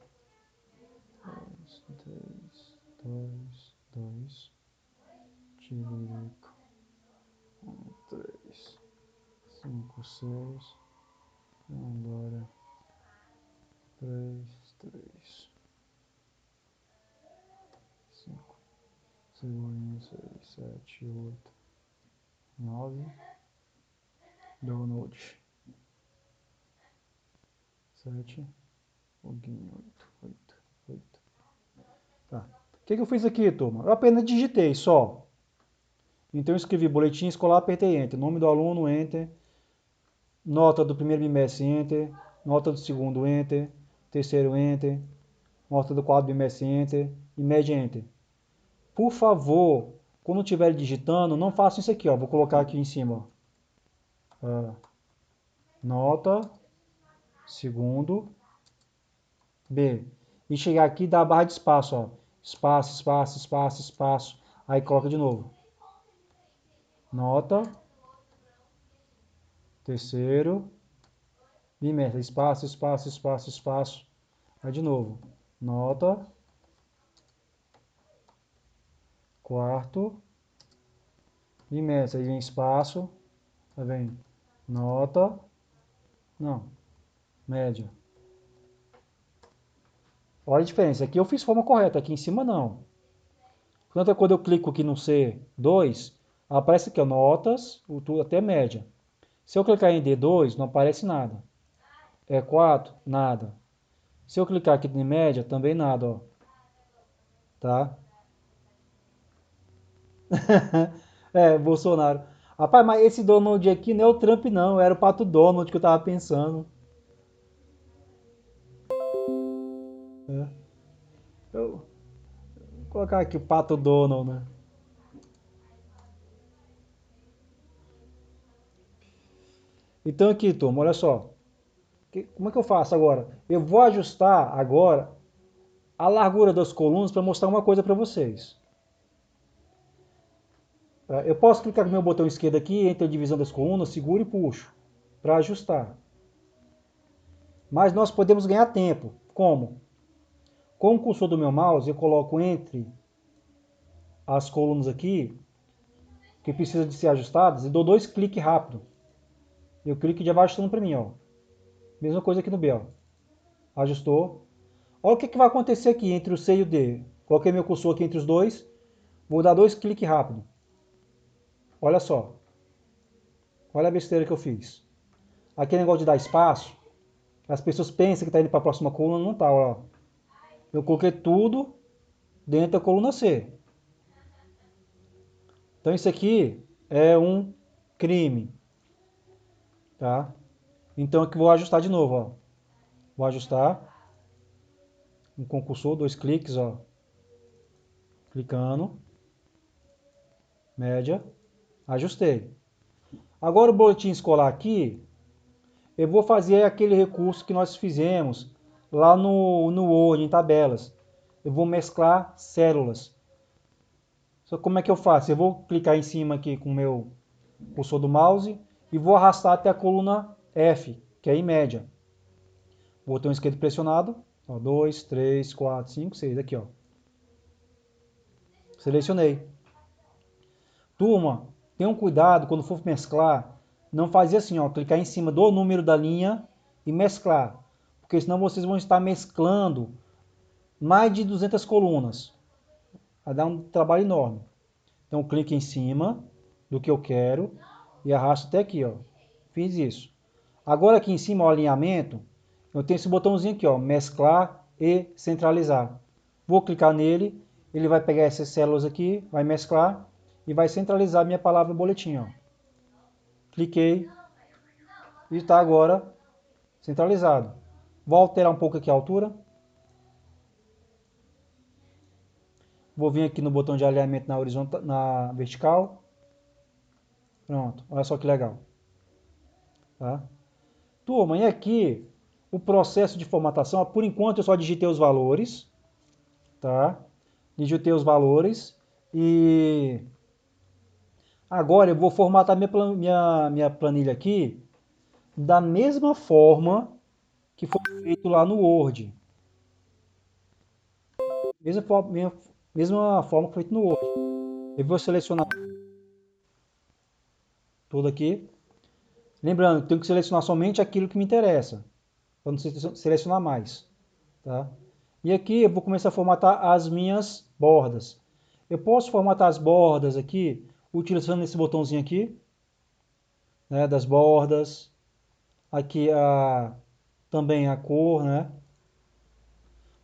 Speaker 1: 3, 2, 2. Tiririca. 1, 3, 5, 6. Agora 3, 3. 5, 6, 7, 8, 9. Donald. 7. Foguinho, 8, 8, 8. Tá. O que eu fiz aqui, turma? Eu apenas digitei só. Então eu escrevi boletim escolar, apertei Enter. Nome do aluno, Enter. Nota do primeiro bimestre, Enter. Nota do segundo, Enter. Terceiro, Enter. Nota do quarto bimestre, Enter. E média, Enter. Por favor, quando estiver digitando, não façam isso aqui. Ó. Vou colocar aqui em cima. Ó. Nota, segundo, B. E chegar aqui e dar a barra de espaço. Ó. Espaço, espaço, espaço, espaço. Aí coloca de novo. Nota, terceiro, bimestre, espaço, espaço, espaço, espaço. Aí de novo, nota, quarto, bimestre, aí vem espaço, aí vem nota, não, média. Olha a diferença, aqui eu fiz forma correta, aqui em cima não. Portanto, quando eu clico aqui no C2, aparece aqui, ó, notas, até média. Se eu clicar em D2, não aparece nada. E4, nada. Se eu clicar aqui em média, também nada, ó. Tá? Bolsonaro. Rapaz, mas esse Donald aqui não é o Trump, não. Era o Pato Donald que eu tava pensando. É. Eu vou colocar aqui o Pato Donald, né? Então aqui, turma, olha só. Como é que eu faço agora? Eu vou ajustar agora a largura das colunas para mostrar uma coisa para vocês. Eu posso clicar com o meu botão esquerdo aqui, entre a divisão das colunas, seguro e puxo para ajustar. Mas nós podemos ganhar tempo. Como? Com o cursor do meu mouse, eu coloco entre as colunas aqui, que precisa de ser ajustadas, e dou 2 cliques rápido. Eu clico e já vai ajustando para mim, ó. Mesma coisa aqui no B, ó. Ajustou. Olha o que vai acontecer aqui entre o C e o D. Coloquei meu cursor aqui entre os dois, vou dar 2 cliques rápido. Olha só. Olha a besteira que eu fiz. Aquele negócio de dar espaço, as pessoas pensam que está indo para a próxima coluna, não está, ó. Eu coloquei tudo dentro da coluna C. Então isso aqui é um crime, tá? Então aqui vou ajustar de novo, ó. Vou ajustar um concursor, 2 cliques, ó. Clicando, média, ajustei. Agora o boletim escolar aqui, eu vou fazer aquele recurso que nós fizemos lá no Word, em tabelas. Eu vou mesclar células. Só como é que eu faço? Eu vou clicar em cima aqui com o meu cursor do mouse e vou arrastar até a coluna F, que é em média. Botão esquerdo pressionado, 2, 3, 4, 5, 6, aqui, ó. Selecionei. Turma, tenham cuidado quando for mesclar, não fazer assim, ó, clicar em cima do número da linha e mesclar, porque senão vocês vão estar mesclando mais de 200 colunas. Vai dar um trabalho enorme. Então clique em cima do que eu quero e arrasto até aqui, ó. Fiz isso. Agora aqui em cima, o alinhamento, eu tenho esse botãozinho aqui, ó, mesclar e centralizar. Vou clicar nele, ele vai pegar essas células aqui, vai mesclar e vai centralizar a minha palavra no boletim, ó. Cliquei e está agora centralizado. Vou alterar um pouco aqui a altura. Vou vir aqui no botão de alinhamento na horizontal, na vertical. Pronto, olha só que legal. Tá? Turma, e aqui o processo de formatação, por enquanto eu só digitei os valores, tá? Digitei os valores e agora eu vou formatar minha planilha aqui da mesma forma que foi feito lá no Word. Mesma forma que foi feito no Word. Eu vou selecionar tudo aqui. Lembrando, tenho que selecionar somente aquilo que me interessa, para não selecionar mais. Tá? E aqui eu vou começar a formatar as minhas bordas. Eu posso formatar as bordas aqui, utilizando esse botãozinho aqui, né, das bordas. Aqui também a cor, né?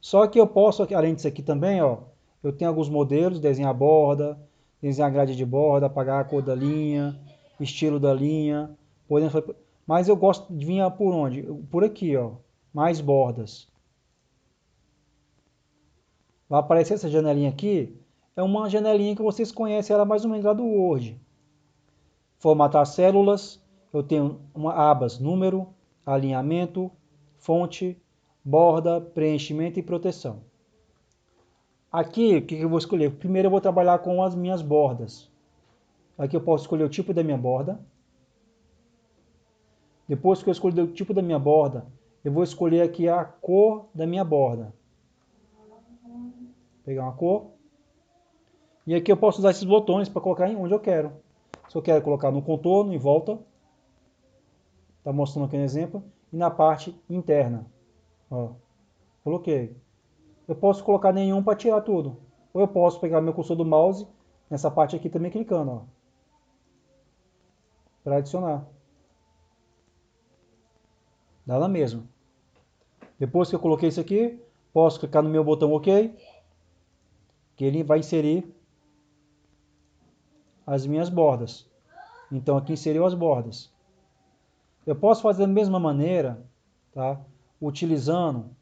Speaker 1: Só que eu posso, além disso aqui também, ó, eu tenho alguns modelos, desenhar borda, desenhar grade de borda, apagar a cor da linha, estilo da linha. Mas eu gosto de vir por onde? Por aqui, ó, mais bordas. Vai aparecer essa janelinha aqui, é uma janelinha que vocês conhecem, ela mais ou menos lá do Word. Formatar células, eu tenho abas número, alinhamento, fonte, borda, preenchimento e proteção. Aqui, o que eu vou escolher? Primeiro eu vou trabalhar com as minhas bordas. Aqui eu posso escolher o tipo da minha borda. Depois que eu escolher o tipo da minha borda, eu vou escolher aqui a cor da minha borda. Vou pegar uma cor. E aqui eu posso usar esses botões para colocar em onde eu quero. Se eu quero colocar no contorno, em volta. Está mostrando aqui um exemplo. E na parte interna. Ó, coloquei. Eu posso colocar nenhum para tirar tudo. Ou eu posso pegar meu cursor do mouse, nessa parte aqui também clicando, ó, para adicionar. Dá na mesma. Depois que eu coloquei isso aqui, posso clicar no meu botão OK, que ele vai inserir as minhas bordas. Então aqui inseriu as bordas. Eu posso fazer da mesma maneira, tá? Utilizando,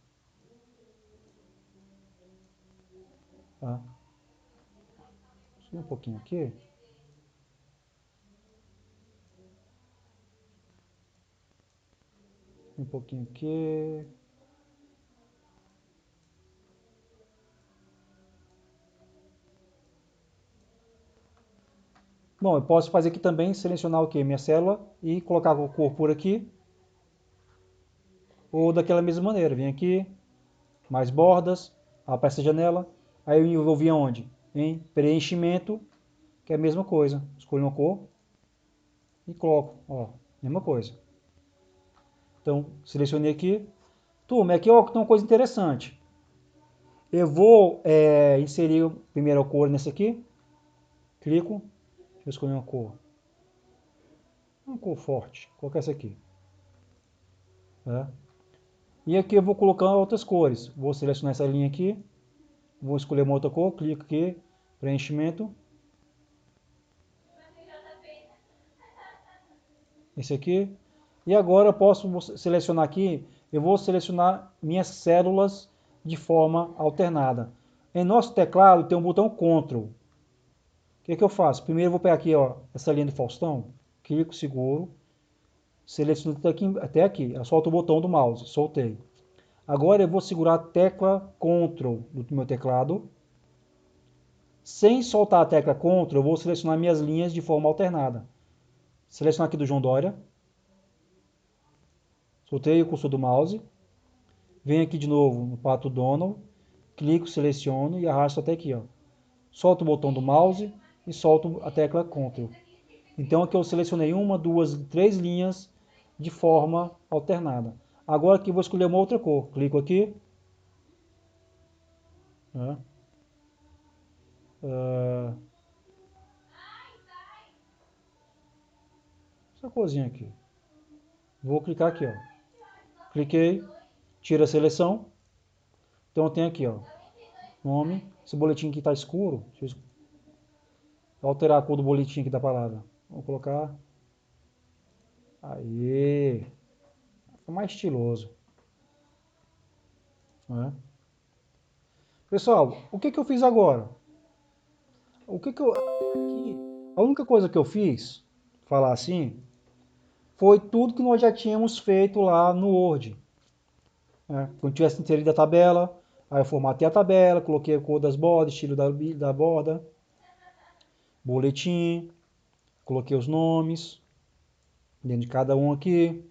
Speaker 1: tá? Um pouquinho aqui. Um pouquinho aqui. Bom, eu posso fazer aqui também, selecionar o que? Minha célula e colocar a cor por aqui. Ou daquela mesma maneira, vem aqui, mais bordas, aparece a janela. Aí eu vou vir aonde? Em preenchimento, que é a mesma coisa. Escolho uma cor e coloco, ó, mesma coisa. Então, selecionei aqui. Turma, aqui ó, tem uma coisa interessante. Eu vou inserir a primeira cor nessa aqui. Clico. Deixa eu escolher uma cor. Uma cor forte. Vou colocar essa aqui. Tá? E aqui eu vou colocar outras cores. Vou selecionar essa linha aqui. Vou escolher uma outra cor. Clico aqui. Preenchimento. Esse aqui. E agora eu posso selecionar aqui. Eu vou selecionar minhas células de forma alternada. Em nosso teclado tem um botão Ctrl. O que eu faço? Primeiro eu vou pegar aqui, ó, essa linha do Faustão. Clico, seguro. Seleciono até aqui. Eu solto o botão do mouse. Soltei. Agora eu vou segurar a tecla Ctrl do meu teclado. Sem soltar a tecla Ctrl, eu vou selecionar minhas linhas de forma alternada. Selecionar aqui do João Dória. Soltei o cursor do mouse. Venho aqui de novo no Pato Donald. Clico, seleciono e arrasto até aqui, ó. Solto o botão do mouse e solto a tecla Ctrl. Então aqui eu selecionei uma, duas, três linhas de forma alternada. Agora aqui eu vou escolher uma outra cor. Clico aqui. Né? Essa corzinha aqui. Vou clicar aqui, ó. Cliquei, tira a seleção. Então eu tenho aqui, ó, nome. Esse boletim aqui está escuro. Deixa eu alterar a cor do boletim aqui da palavra. Vou colocar. Aí. Fica mais estiloso. Né? Pessoal, o que eu fiz agora? O que eu. Aqui, a única coisa que eu fiz, falar assim, foi tudo que nós já tínhamos feito lá no Word. Né? Quando tivesse inserido a tabela, aí eu formatei a tabela, coloquei a cor das bordas, estilo da borda, boletim, coloquei os nomes dentro de cada um aqui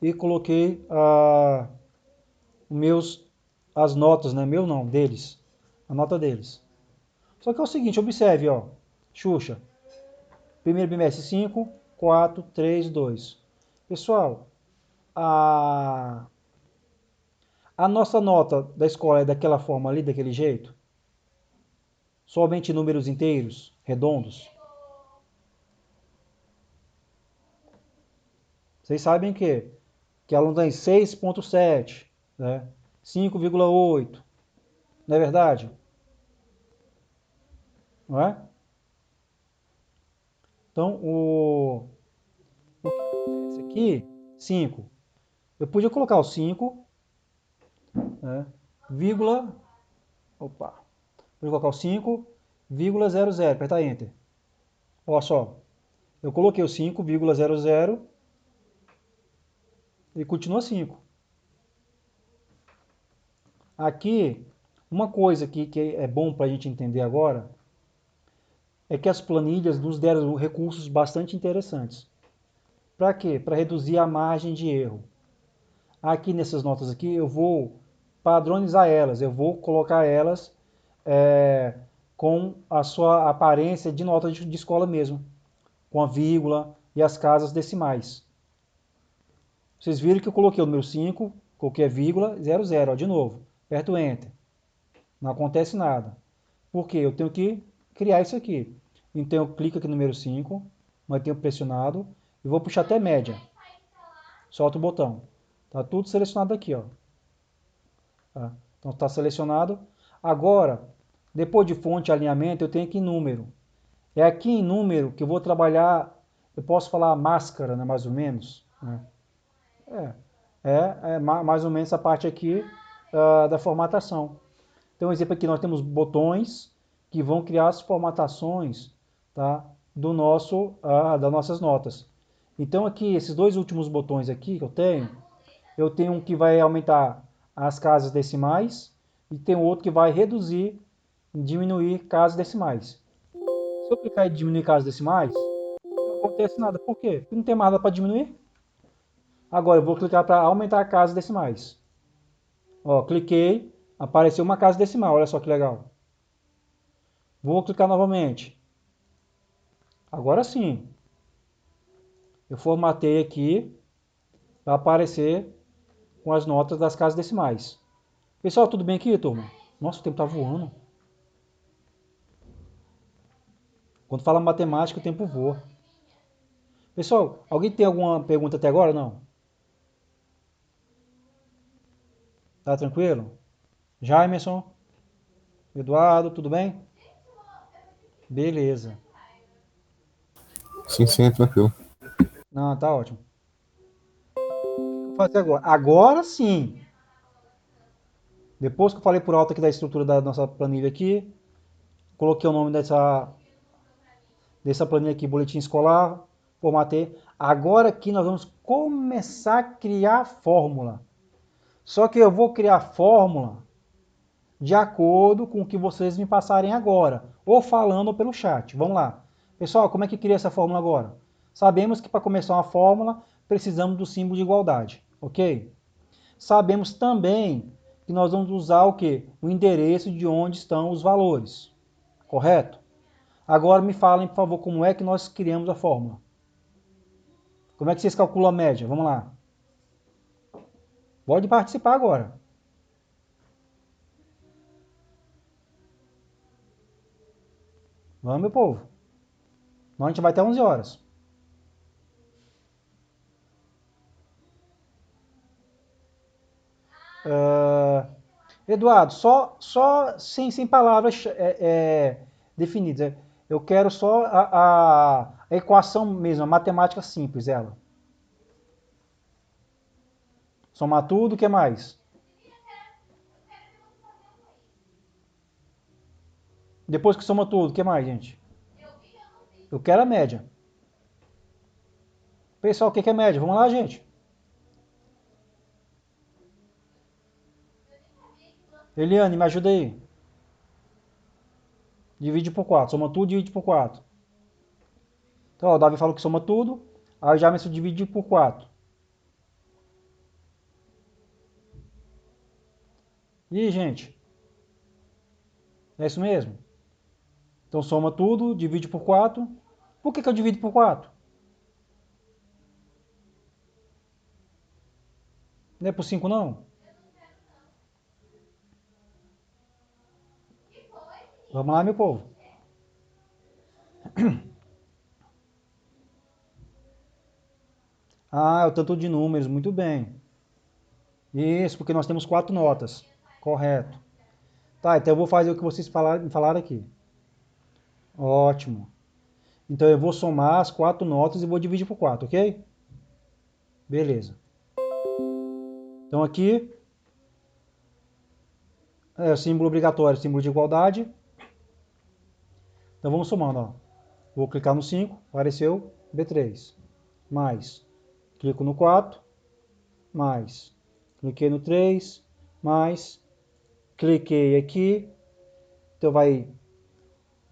Speaker 1: e coloquei as notas, né? Meu não, deles, a nota deles. Só que é o seguinte, observe, ó, Xuxa, primeiro bimestre 5, 4, 3, 2. Pessoal, a nossa nota da escola é daquela forma ali, daquele jeito? Somente números inteiros, redondos? Vocês sabem que aluno tem 6,7, né? 5,8, não é verdade? Não é? Então, esse aqui, 5. Eu podia colocar o 5, né, vírgula, opa, vou colocar o 5,00, apertar Enter. Olha só, eu coloquei o 5,00 e continua 5. Aqui, uma coisa que é bom para a gente entender agora, é que as planilhas nos deram recursos bastante interessantes. Para quê? Para reduzir a margem de erro. Aqui nessas notas aqui eu vou padronizar elas, eu vou colocar elas com a sua aparência de nota de escola mesmo, com a vírgula e as casas decimais. Vocês viram que eu coloquei o número 5, coloquei a vírgula, 00, ó, de novo, aperto Enter. Não acontece nada. Por quê? Eu tenho que criar isso aqui. Então eu clico aqui no número 5, mantenho pressionado e vou puxar até média. Solto o botão. Tá tudo selecionado aqui, ó. Tá? Então está selecionado. Agora, depois de fonte e alinhamento, eu tenho aqui número. É aqui em número que eu vou trabalhar, eu posso falar máscara, né, mais ou menos. Né? Mais ou menos essa parte aqui da formatação. Então, exemplo aqui, nós temos botões que vão criar as formatações, tá, das nossas notas. Então, aqui, esses dois últimos botões aqui que eu tenho um que vai aumentar as casas decimais e tem outro que vai reduzir, diminuir casas decimais. Se eu clicar em diminuir casas decimais, não acontece nada. Por quê? Porque não tem nada para diminuir. Agora eu vou clicar para aumentar casas decimais. Ó, cliquei, apareceu uma casa decimal, olha só que legal. Vou clicar novamente. Agora sim. Eu formatei aqui para aparecer com as notas das casas decimais. Pessoal, tudo bem aqui, turma? Nossa, o tempo está voando. Quando fala matemática, o tempo voa. Pessoal, alguém tem alguma pergunta até agora? Não? Tá tranquilo? Jaimerson? Eduardo, tudo bem? Beleza.
Speaker 4: Sim, sim, é tranquilo.
Speaker 1: Não, tá ótimo. O que eu vou fazer agora? Agora sim. Depois que eu falei por alto aqui da estrutura da nossa planilha aqui, coloquei o nome dessa planilha aqui, boletim escolar, formatei. Agora aqui nós vamos começar a criar a fórmula. Só que eu vou criar a fórmula de acordo com o que vocês me passarem agora, ou falando ou pelo chat. Vamos lá. Pessoal, como é que cria essa fórmula agora? Sabemos que para começar uma fórmula, precisamos do símbolo de igualdade, ok? Sabemos também que nós vamos usar o quê? O endereço de onde estão os valores, correto? Agora me falem, por favor, como é que nós criamos a fórmula. Como é que vocês calculam a média? Vamos lá. Pode participar agora. Vamos, meu povo. Senão a gente vai até 11 horas. Eduardo, só sem palavras definidas. Eu quero só a equação mesmo, a matemática simples, ela. Somar tudo, o que mais? Depois que soma tudo, o que mais, gente? Eu quero a média. Pessoal, o que é média? Vamos lá, gente. Eliane, me ajuda aí. Divide por 4. Soma tudo, divide por 4. Então, ó, o Davi falou que soma tudo. Aí já me divide por 4. E aí, gente? É isso mesmo? Então soma tudo, divide por 4. Por que eu divido por 4? Não é por 5 não? Vamos lá, meu povo. Ah, é o tanto de números, muito bem. Isso, porque nós temos 4 notas. Correto. Tá, então eu vou fazer o que vocês falaram aqui. Ótimo. Então eu vou somar as 4 notas e vou dividir por 4, ok? Beleza. Então aqui é o símbolo obrigatório, símbolo de igualdade. Então vamos somando, ó. Vou clicar no 5, apareceu B3. Mais, clico no 4, mais, cliquei no 3, mais, cliquei aqui, então vai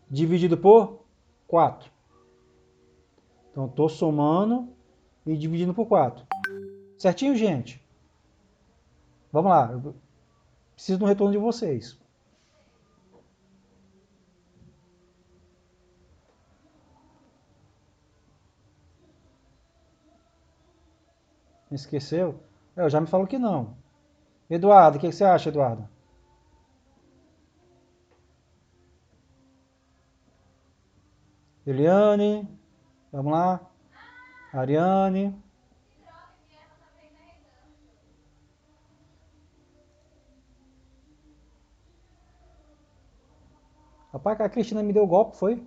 Speaker 1: dividido por 4. Então estou somando e dividindo por 4. Certinho, gente? Vamos lá. Eu preciso do retorno de vocês. Esqueceu? Já me falou que não. Eduardo, o que você acha, Eduardo? Eliane, vamos lá. Ariane. Rapaz, a Cristina me deu golpe, foi?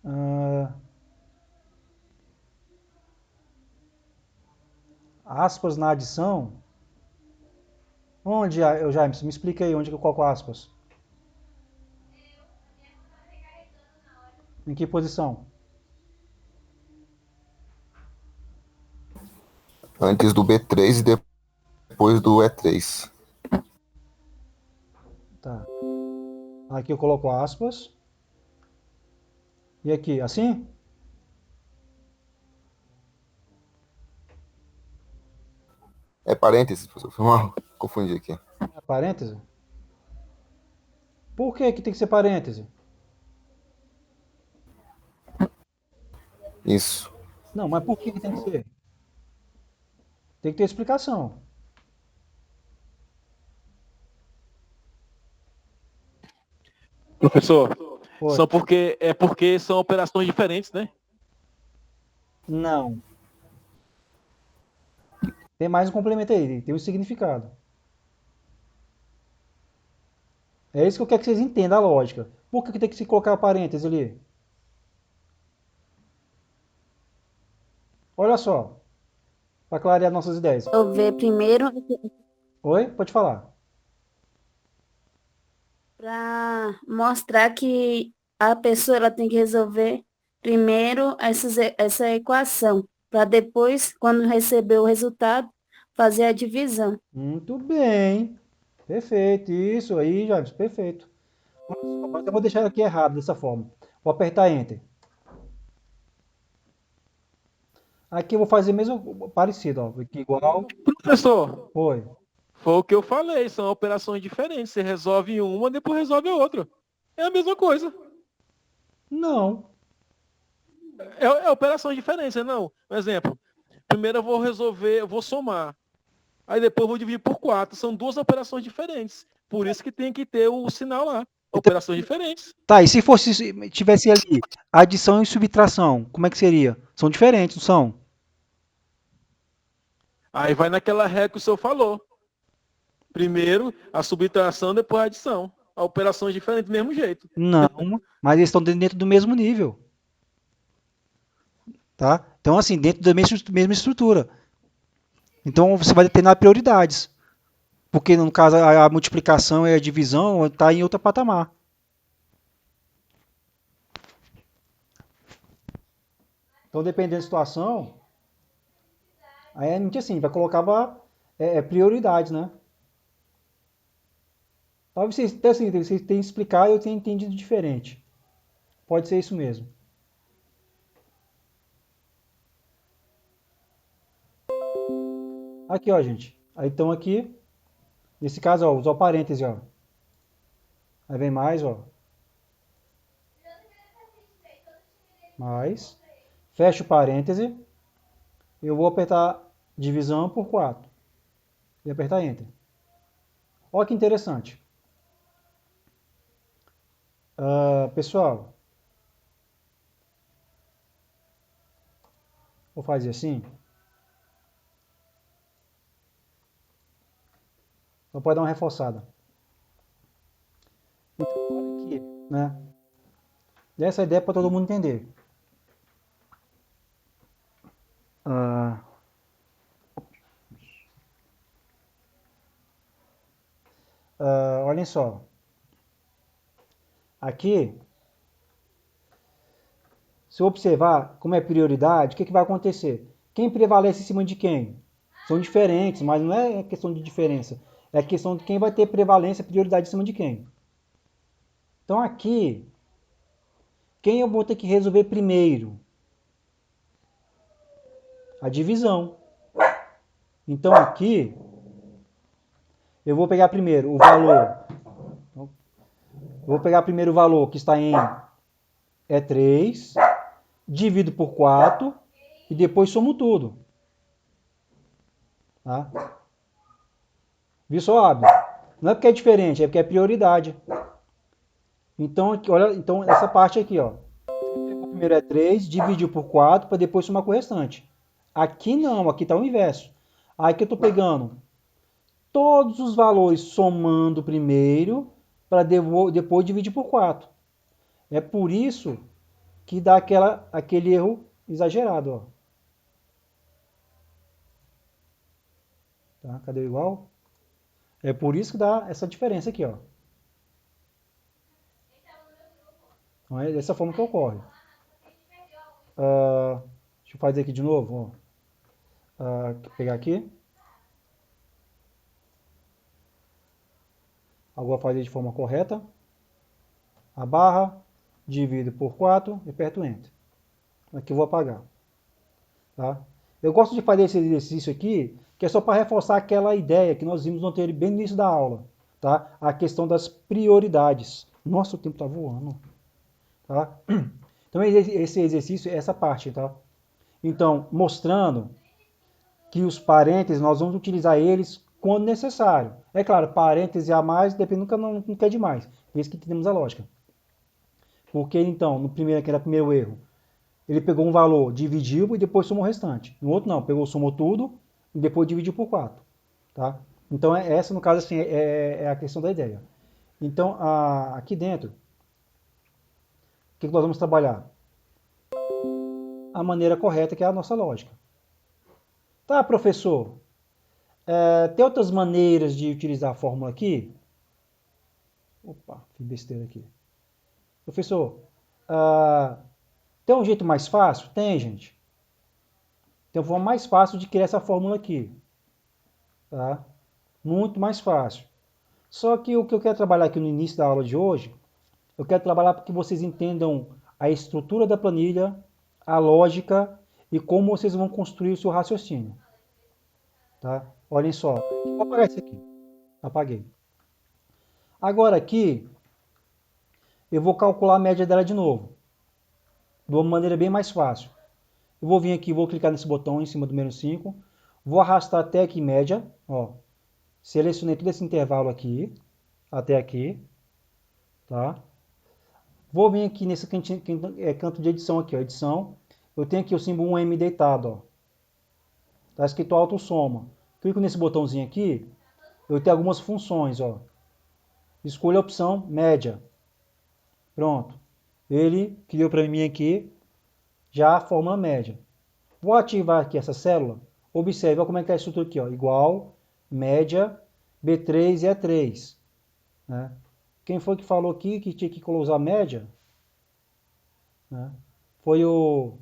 Speaker 1: Ah, aspas na adição? Onde, Jaime? Me explica aí onde que eu coloco aspas. Em que posição?
Speaker 4: Antes do B3 e depois do E3.
Speaker 1: Tá. Aqui eu coloco aspas. E aqui, assim?
Speaker 4: É parênteses, professor. Foi mal. Confundi aqui.
Speaker 1: É parêntese? Por que que tem que ser parêntese?
Speaker 4: Isso.
Speaker 1: Não, mas por que que tem que ser? Tem que ter explicação.
Speaker 5: Professor,
Speaker 1: Oi.
Speaker 5: porque são operações diferentes, né?
Speaker 1: Não. Tem mais um complemento aí, tem um significado. É isso que eu quero que vocês entendam a lógica. Por que que tem que se colocar parêntese ali? Olha só, para clarear nossas ideias.
Speaker 3: Resolver primeiro
Speaker 1: Oi? Pode falar.
Speaker 3: para mostrar que a pessoa ela tem que resolver primeiro essa equação, para depois, quando receber o resultado, fazer a divisão.
Speaker 1: Muito bem. Perfeito. Isso aí, James, perfeito. Mas eu vou deixar aqui errado dessa forma. Vou apertar Enter. Aqui eu vou fazer mesmo parecido, ó. Aqui igual.
Speaker 5: Professor,
Speaker 1: Foi.
Speaker 5: foi o que eu falei, são operações diferentes. Você resolve uma, depois resolve a outra. É a mesma coisa.
Speaker 1: Não.
Speaker 5: É operações diferentes, não. Por exemplo, primeiro eu vou resolver, eu vou somar. Aí depois eu vou dividir por 4. São duas operações diferentes. Por isso que tem que ter o sinal lá. Operações diferentes.
Speaker 1: Tá, e se fosse, tivesse ali adição e subtração, como é que seria? São diferentes, não são?
Speaker 5: Aí vai naquela regra que o senhor falou. Primeiro a subtração, depois a adição. A operação é diferente do mesmo jeito.
Speaker 1: Não, mas eles estão dentro do mesmo nível, tá? Então, assim, dentro da mesma estrutura. Então, você vai determinar prioridades. Porque, no caso, a multiplicação e a divisão está em outro patamar. Então, dependendo da situação, aí a gente, assim, vai colocar prioridades, né? Talvez vocês tenham que explicar e eu tenha entendido diferente. Pode ser isso mesmo. Aqui, ó, gente. Aí então aqui, nesse caso, ó, usar o parêntese, ó. Aí vem mais, ó. Mais. Fecha o parêntese. Eu vou apertar divisão por 4. E apertar Enter. Olha que interessante. Pessoal, vou fazer assim. Só pode dar uma reforçada. Então, olha aqui, né? E essa ideia é para todo mundo entender. Olhem só. Aqui, se eu observar como é prioridade, o que vai acontecer? Quem prevalece em cima de quem? São diferentes, mas não é questão de diferença. É questão de quem vai ter prevalência, prioridade em cima de quem. Então aqui, quem eu vou ter que resolver primeiro? A divisão. Então aqui, eu vou pegar primeiro o valor. Vou pegar primeiro o valor que está em 3, divido por 4 e depois somo tudo. Tá? Viu só, Abel? Não é porque é diferente, é porque é prioridade. Então, aqui, olha, então essa parte aqui, ó. Primeiro é 3, dividiu por 4 para depois somar com o restante. Aqui não, aqui está o inverso. Aqui eu estou pegando todos os valores somando primeiro para depois dividir por 4. É por isso que dá aquele erro exagerado. Ó. Tá? Cadê o igual? É por isso que dá essa diferença aqui. Ó. Então é dessa forma que ocorre. Deixa eu fazer aqui de novo. Ó. Pegar aqui. Agora fazer de forma correta. A barra, divido por 4 e aperto Enter. Aqui eu vou apagar. Tá? Eu gosto de fazer esse exercício aqui, que é só para reforçar aquela ideia que nós vimos bem no início da aula. Tá? A questão das prioridades. Nossa, o tempo está voando. Tá? Então esse exercício é essa parte. Tá? Então, mostrando que os parênteses nós vamos utilizar eles quando necessário. É claro, parênteses a mais, depende, nunca quer demais. Por isso que temos a lógica. Porque então, no primeiro, que era o primeiro erro, ele pegou um valor, dividiu e depois somou o restante. No outro não, pegou, somou tudo e depois dividiu por 4. Tá? Então essa, no caso, assim, é a questão da ideia. Então, aqui dentro, o que nós vamos trabalhar? A maneira correta, que é a nossa lógica. Tá, professor? Tem outras maneiras de utilizar a fórmula aqui? Opa, fiz besteira aqui. Professor, tem um jeito mais fácil? Tem, gente. Tem uma forma mais fácil de criar essa fórmula aqui. Tá? Muito mais fácil. Só que o que eu quero trabalhar aqui no início da aula de hoje, eu quero trabalhar para que vocês entendam a estrutura da planilha, a lógica e como vocês vão construir o seu raciocínio. Tá? Olhem só. Vou apagar isso aqui. Apaguei. Agora aqui, eu vou calcular a média dela de novo. De uma maneira bem mais fácil. Eu vou vir aqui, vou clicar nesse botão em cima do menos 5. Vou arrastar até aqui média. Ó. Selecionei todo esse intervalo aqui. Até aqui. Tá? Vou vir aqui nesse canto de edição aqui. Ó, edição. Eu tenho aqui o símbolo 1M deitado. Ó. Tá escrito autossoma. Clico nesse botãozinho aqui. Eu tenho algumas funções. Ó. Escolho a opção média. Pronto. Ele criou para mim aqui já a fórmula média. Vou ativar aqui essa célula. Observe, olha como é que está a estrutura aqui. Ó. Igual, média, B3 e E3. Né? Quem foi que falou aqui que tinha que usar média? Né? Foi o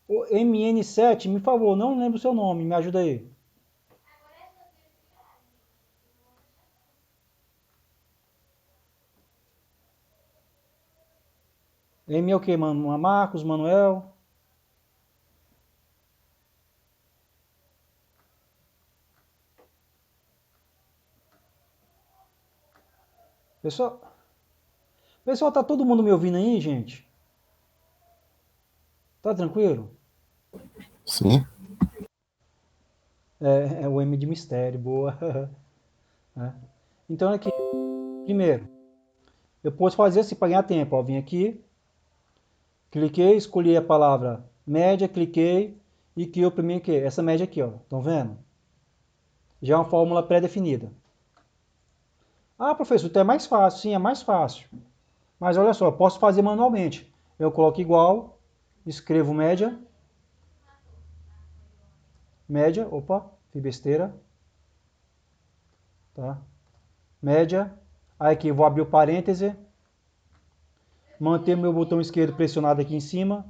Speaker 1: MN7, me favor, não lembro o seu nome, me ajuda aí. M é o que, mano? Marcos, Manuel? Pessoal, tá todo mundo me ouvindo aí, gente? Tá tranquilo?
Speaker 4: Sim.
Speaker 1: É o M de mistério, boa. Então aqui, primeiro, eu posso fazer assim para ganhar tempo. Ó, vim aqui, cliquei, escolhi a palavra média, cliquei e criou para mim aqui, essa média aqui, ó. Estão vendo? Já é uma fórmula pré-definida. Ah, professor, então é mais fácil. Sim, é mais fácil. Mas olha só, eu posso fazer manualmente. Eu coloco igual, escrevo média, opa, fiz besteira. Tá? Média, aí aqui vou abrir o parêntese, manter meu botão esquerdo pressionado aqui em cima,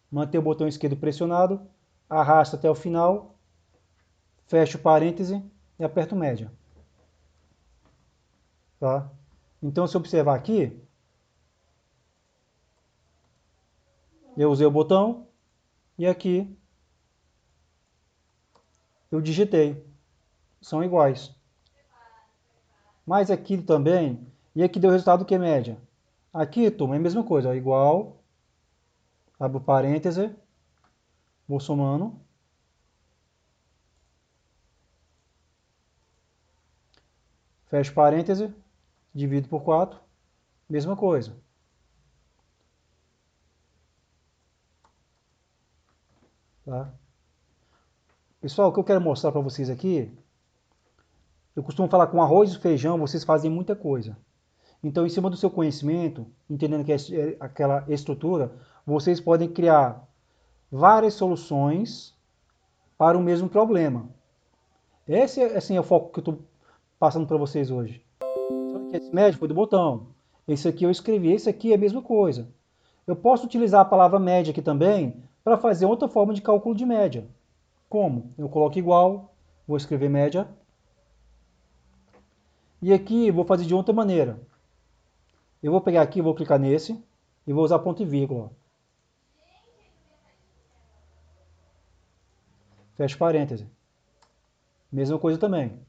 Speaker 1: manter o botão esquerdo pressionado, arrasta até o final, fecho parêntese e aperto média. Tá? Então, se eu observar aqui, eu usei o botão e aqui eu digitei. São iguais. Mas aqui também, e aqui deu o resultado que é média. Aqui, turma, é a mesma coisa, ó, igual, abro parêntese, vou somando. Fecho parêntese, divido por 4, mesma coisa. Tá? Pessoal, o que eu quero mostrar para vocês aqui, eu costumo falar com arroz e feijão, vocês fazem muita coisa. Então, em cima do seu conhecimento, entendendo que é aquela estrutura, vocês podem criar várias soluções para o mesmo problema. Esse assim, é o foco que eu estou passando para vocês hoje. Esse médio foi do botão. Esse aqui eu escrevi, esse aqui é a mesma coisa. Eu posso utilizar a palavra média aqui também para fazer outra forma de cálculo de média. Como? Eu coloco igual, vou escrever média. E aqui eu vou fazer de outra maneira. Eu vou pegar aqui, vou clicar nesse e vou usar ponto e vírgula. Fecho parêntese. Mesma coisa também.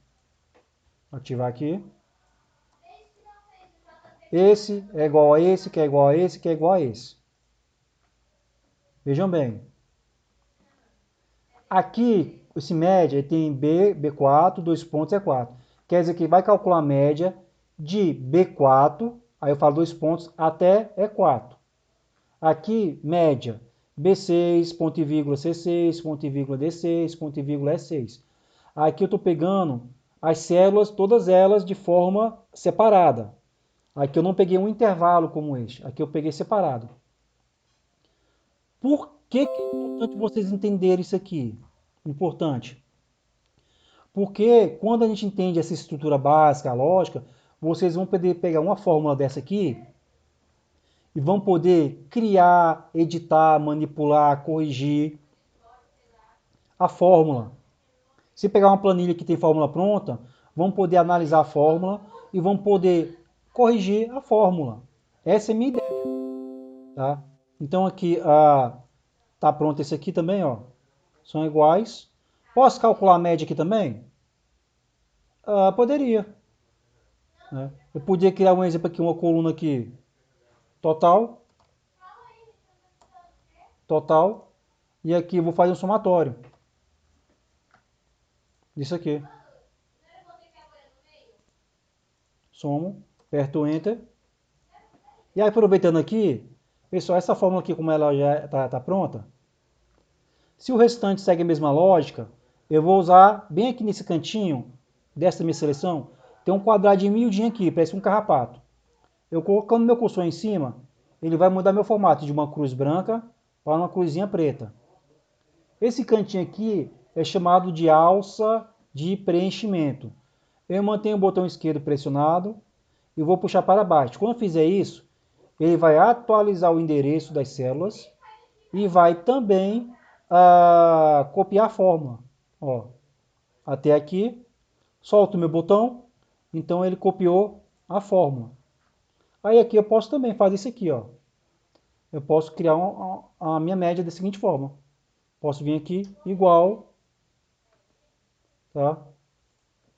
Speaker 1: Ativar aqui. Esse é igual a esse, que é igual a esse, que é igual a esse. Vejam bem. Aqui, esse média tem B, B4, 2 pontos é 4. Quer dizer que vai calcular a média de B4, aí eu falo 2 pontos, até E4. Aqui, média, B6, ponto e vírgula C6, ponto e vírgula D6, ponto e vírgula E6. Aqui eu estou pegando as células, todas elas de forma separada. Aqui eu não peguei um intervalo como este, aqui eu peguei separado. Por que é importante vocês entenderem isso aqui? Importante. Porque quando a gente entende essa estrutura básica, a lógica, vocês vão poder pegar uma fórmula dessa aqui e vão poder criar, editar, manipular, corrigir a fórmula. Se pegar uma planilha que tem fórmula pronta, vão poder analisar a fórmula e vão poder corrigir a fórmula. Essa é a minha ideia. Tá? Então aqui tá pronto esse aqui também, ó. São iguais. Posso calcular a média aqui também? Poderia. Né? Eu podia criar um exemplo aqui, uma coluna aqui, total, total, e aqui eu vou fazer um somatório disso aqui. Somo, aperto Enter. E aí, aproveitando aqui, pessoal, essa fórmula aqui, como ela já está pronta, se o restante segue a mesma lógica, eu vou usar bem aqui nesse cantinho dessa minha seleção, tem um quadradinho miudinho aqui, parece um carrapato. Eu colocando meu cursor em cima, ele vai mudar meu formato de uma cruz branca para uma cruzinha preta. Esse cantinho aqui é chamado de alça de preenchimento. Eu mantenho o botão esquerdo pressionado e vou puxar para baixo. Quando eu fizer isso, ele vai atualizar o endereço das células e vai também copiar a fórmula. Ó, até aqui, solto o meu botão, então ele copiou a fórmula. Aí aqui eu posso também fazer isso aqui, ó. Eu posso criar a minha média da seguinte forma. Posso vir aqui, igual, tá?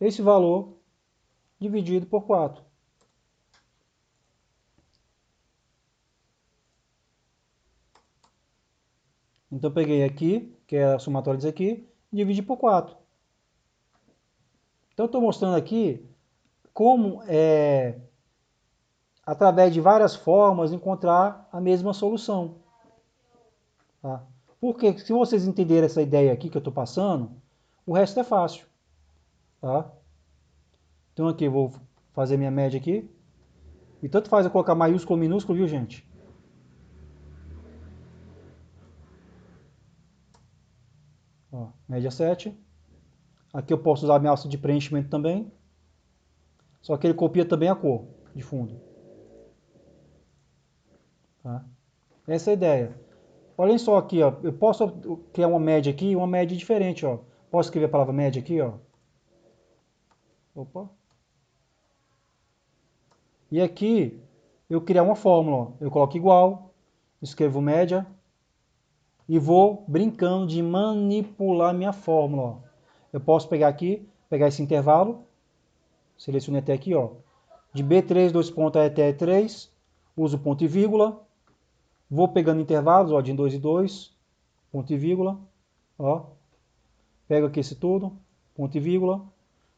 Speaker 1: Esse valor dividido por 4. Então eu peguei aqui, que é a somatória disso aqui, e dividi por 4. Então eu estou mostrando aqui como através de várias formas, encontrar a mesma solução. Tá? Porque se vocês entenderem essa ideia aqui que eu estou passando, o resto é fácil. Tá? Então aqui eu vou fazer minha média aqui. E tanto faz eu colocar maiúsculo ou minúsculo, viu, gente? Ó, média 7. Aqui eu posso usar a minha alça de preenchimento também. Só que ele copia também a cor de fundo. Tá? Essa é a ideia. Olhem só aqui, ó. Eu posso criar uma média aqui, uma média diferente, ó. Posso escrever a palavra média aqui, ó. Opa. E aqui, eu criar uma fórmula, ó. Eu coloco igual, escrevo média e vou brincando de manipular minha fórmula, ó. Eu posso pegar aqui, pegar esse intervalo, selecionei até aqui, ó. De B3, 2 pontos até 3, uso ponto e vírgula. Vou pegando intervalos, ó, de 2 e 2, ponto e vírgula, ó. Pego aqui esse tudo, ponto e vírgula.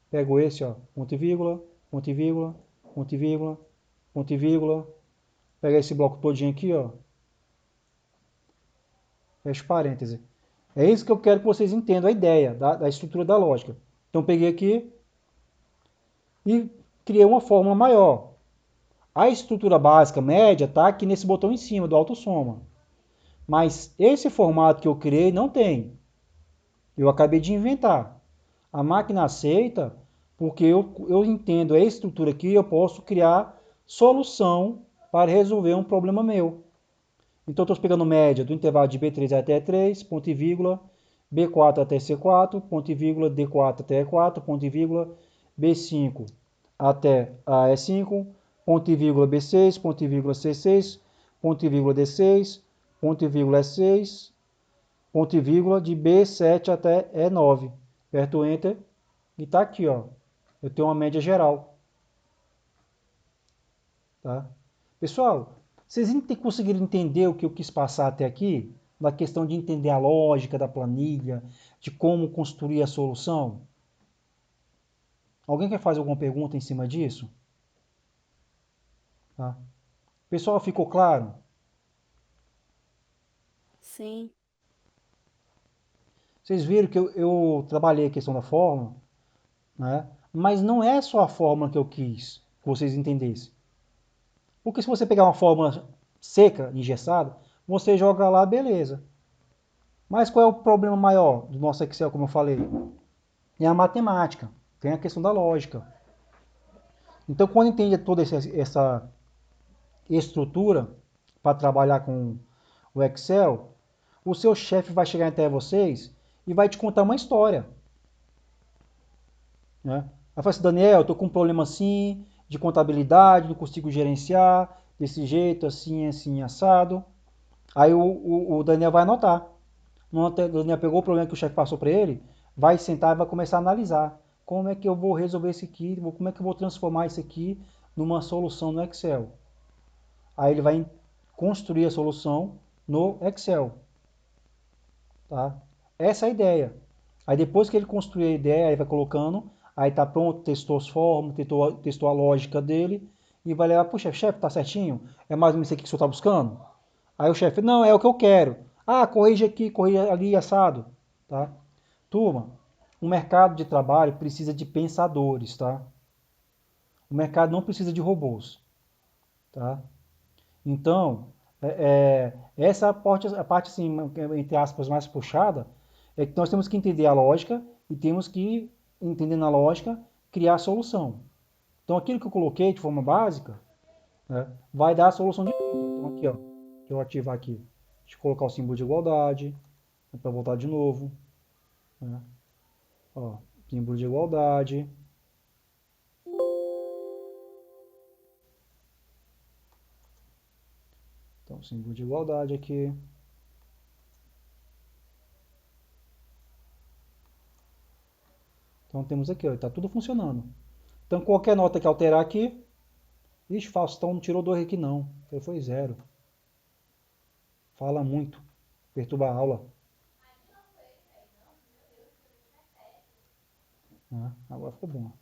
Speaker 1: Pego esse, ó, ponto e vírgula, ponto e vírgula, ponto e vírgula, ponto e vírgula. Pega esse bloco todinho aqui, ó. Fecho parêntese. É isso que eu quero que vocês entendam a ideia da estrutura da lógica. Então peguei aqui e criei uma fórmula maior. A estrutura básica média está aqui nesse botão em cima do autossoma. Mas esse formato que eu criei não tem. Eu acabei de inventar. A máquina aceita porque eu entendo a estrutura aqui, eu posso criar solução para resolver um problema meu. Então, estou pegando média do intervalo de B3 até 3, ponto e vírgula, B4 até C4, ponto e vírgula, D4 até E4, ponto e vírgula, B5 até a E5, ponto e vírgula B6, ponto e vírgula C6, ponto e vírgula D6, ponto e vírgula E6, ponto e vírgula de B7 até E9. Aperto Enter e está aqui, ó. Eu tenho uma média geral. Tá? Pessoal, vocês conseguiram entender o que eu quis passar até aqui? Na questão de entender a lógica da planilha, de como construir a solução? Alguém quer fazer alguma pergunta em cima disso? Tá? Pessoal, ficou claro?
Speaker 3: Sim.
Speaker 1: Vocês viram que eu trabalhei a questão da fórmula, né? Mas não é só a fórmula que eu quis que vocês entendessem. Porque se você pegar uma fórmula seca, engessada, você joga lá, beleza. Mas qual é o problema maior do nosso Excel, como eu falei? É a matemática, tem a questão da lógica. Então, quando entende toda essa estrutura para trabalhar com o Excel, o seu chefe vai chegar até vocês e vai te contar uma história. Né? Vai falar assim, Daniel, eu estou com um problema assim, de contabilidade, não consigo gerenciar, desse jeito, assim, assim, assado. Aí o Daniel vai anotar. O Daniel pegou o problema que o chefe passou para ele, vai sentar e vai começar a analisar. Como é que eu vou resolver isso aqui? Como é que eu vou transformar isso aqui numa solução no Excel? Aí ele vai construir a solução no Excel. Tá? Essa é a ideia. Aí depois que ele construir a ideia, aí vai colocando, aí tá pronto, testou as fórmulas, testou a lógica dele, e vai levar, puxa, chefe, tá certinho? É mais ou menos isso aqui que o senhor está buscando? Aí o chefe, não, é o que eu quero. Ah, corrige aqui, corrige ali, assado. Tá? Turma, o mercado de trabalho precisa de pensadores, tá? O mercado não precisa de robôs, tá? Então, essa a parte assim, entre aspas, mais puxada, é que nós temos que entender a lógica e temos que, entendendo a lógica, criar a solução. Então, aquilo que eu coloquei de forma básica, né, vai dar a solução de tudo. Então, aqui, ó, deixa eu ativar aqui. Deixa eu colocar o símbolo de igualdade, para voltar de novo. Né? Ó, símbolo de igualdade. Então, símbolo de igualdade aqui. Então, temos aqui, ó, está tudo funcionando. Então, qualquer nota que alterar aqui, ixi, Faustão não tirou 2 aqui não, foi 0. Fala muito, perturba a aula. Agora ficou bom.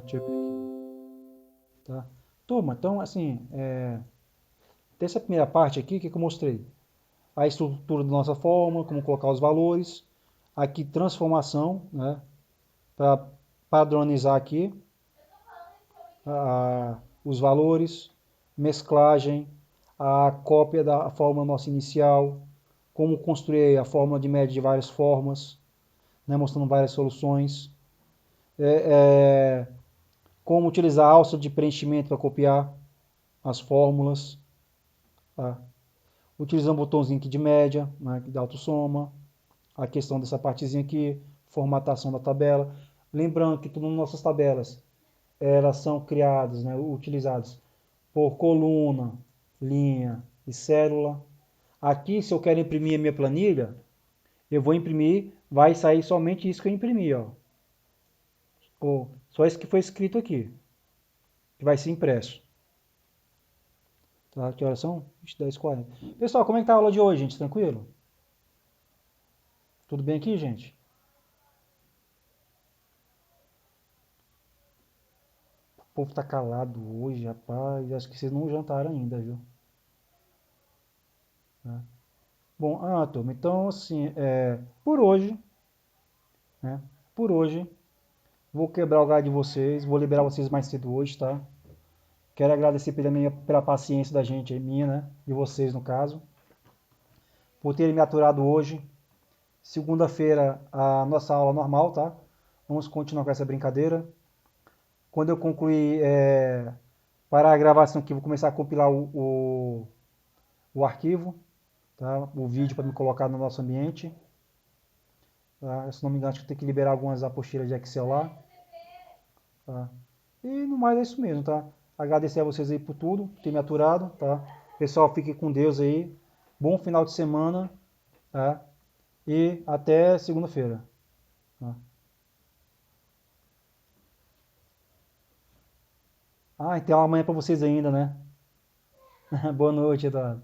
Speaker 1: Deixa eu ver aqui. Tá? Turma, então assim, dessa primeira parte aqui, o que eu mostrei? A estrutura da nossa fórmula, como colocar os valores. Aqui, transformação, né? Para padronizar aqui os valores, mesclagem, a cópia da fórmula nossa inicial, como construir a fórmula de média de várias formas, né? Mostrando várias soluções. Como utilizar a alça de preenchimento para copiar as fórmulas. Tá? utilizando o botãozinho aqui de média, né, de autossoma, a questão dessa partezinha aqui, formatação da tabela. Lembrando que todas as nossas tabelas, elas são criadas, né, utilizadas por coluna, linha e célula. Aqui, se eu quero imprimir a minha planilha, eu vou imprimir, vai sair somente isso que eu imprimi, ó. Só isso que foi escrito aqui, que vai ser impresso. Tá? Que horas são? 10h40. Pessoal, como é que tá a aula de hoje, gente? Tranquilo? Tudo bem aqui, gente? O povo tá calado hoje, rapaz. Acho que vocês não jantaram ainda, viu? Tá? Bom, turma, então assim, por hoje, né? Por hoje, vou quebrar o galho de vocês, vou liberar vocês mais cedo hoje, tá? Quero agradecer pela paciência da gente, minha, né? De vocês, no caso, por terem me aturado hoje. Segunda-feira, a nossa aula normal, tá? Vamos continuar com essa brincadeira. Quando eu concluir, parar a gravação aqui, vou começar a compilar o arquivo, tá? O vídeo para me colocar no nosso ambiente. Tá? Se não me engano, acho que tem que liberar algumas apostilas de Excel lá. Tá? E no mais é isso mesmo, tá? Agradecer a vocês aí por tudo, por ter me aturado, tá? Pessoal, fiquem com Deus aí. Bom final de semana, tá? E até segunda-feira. Tá? E tem uma amanhã para vocês ainda, né? Boa noite, Eduardo.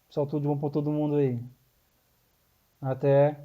Speaker 1: Pessoal, tudo de bom para todo mundo aí. Até.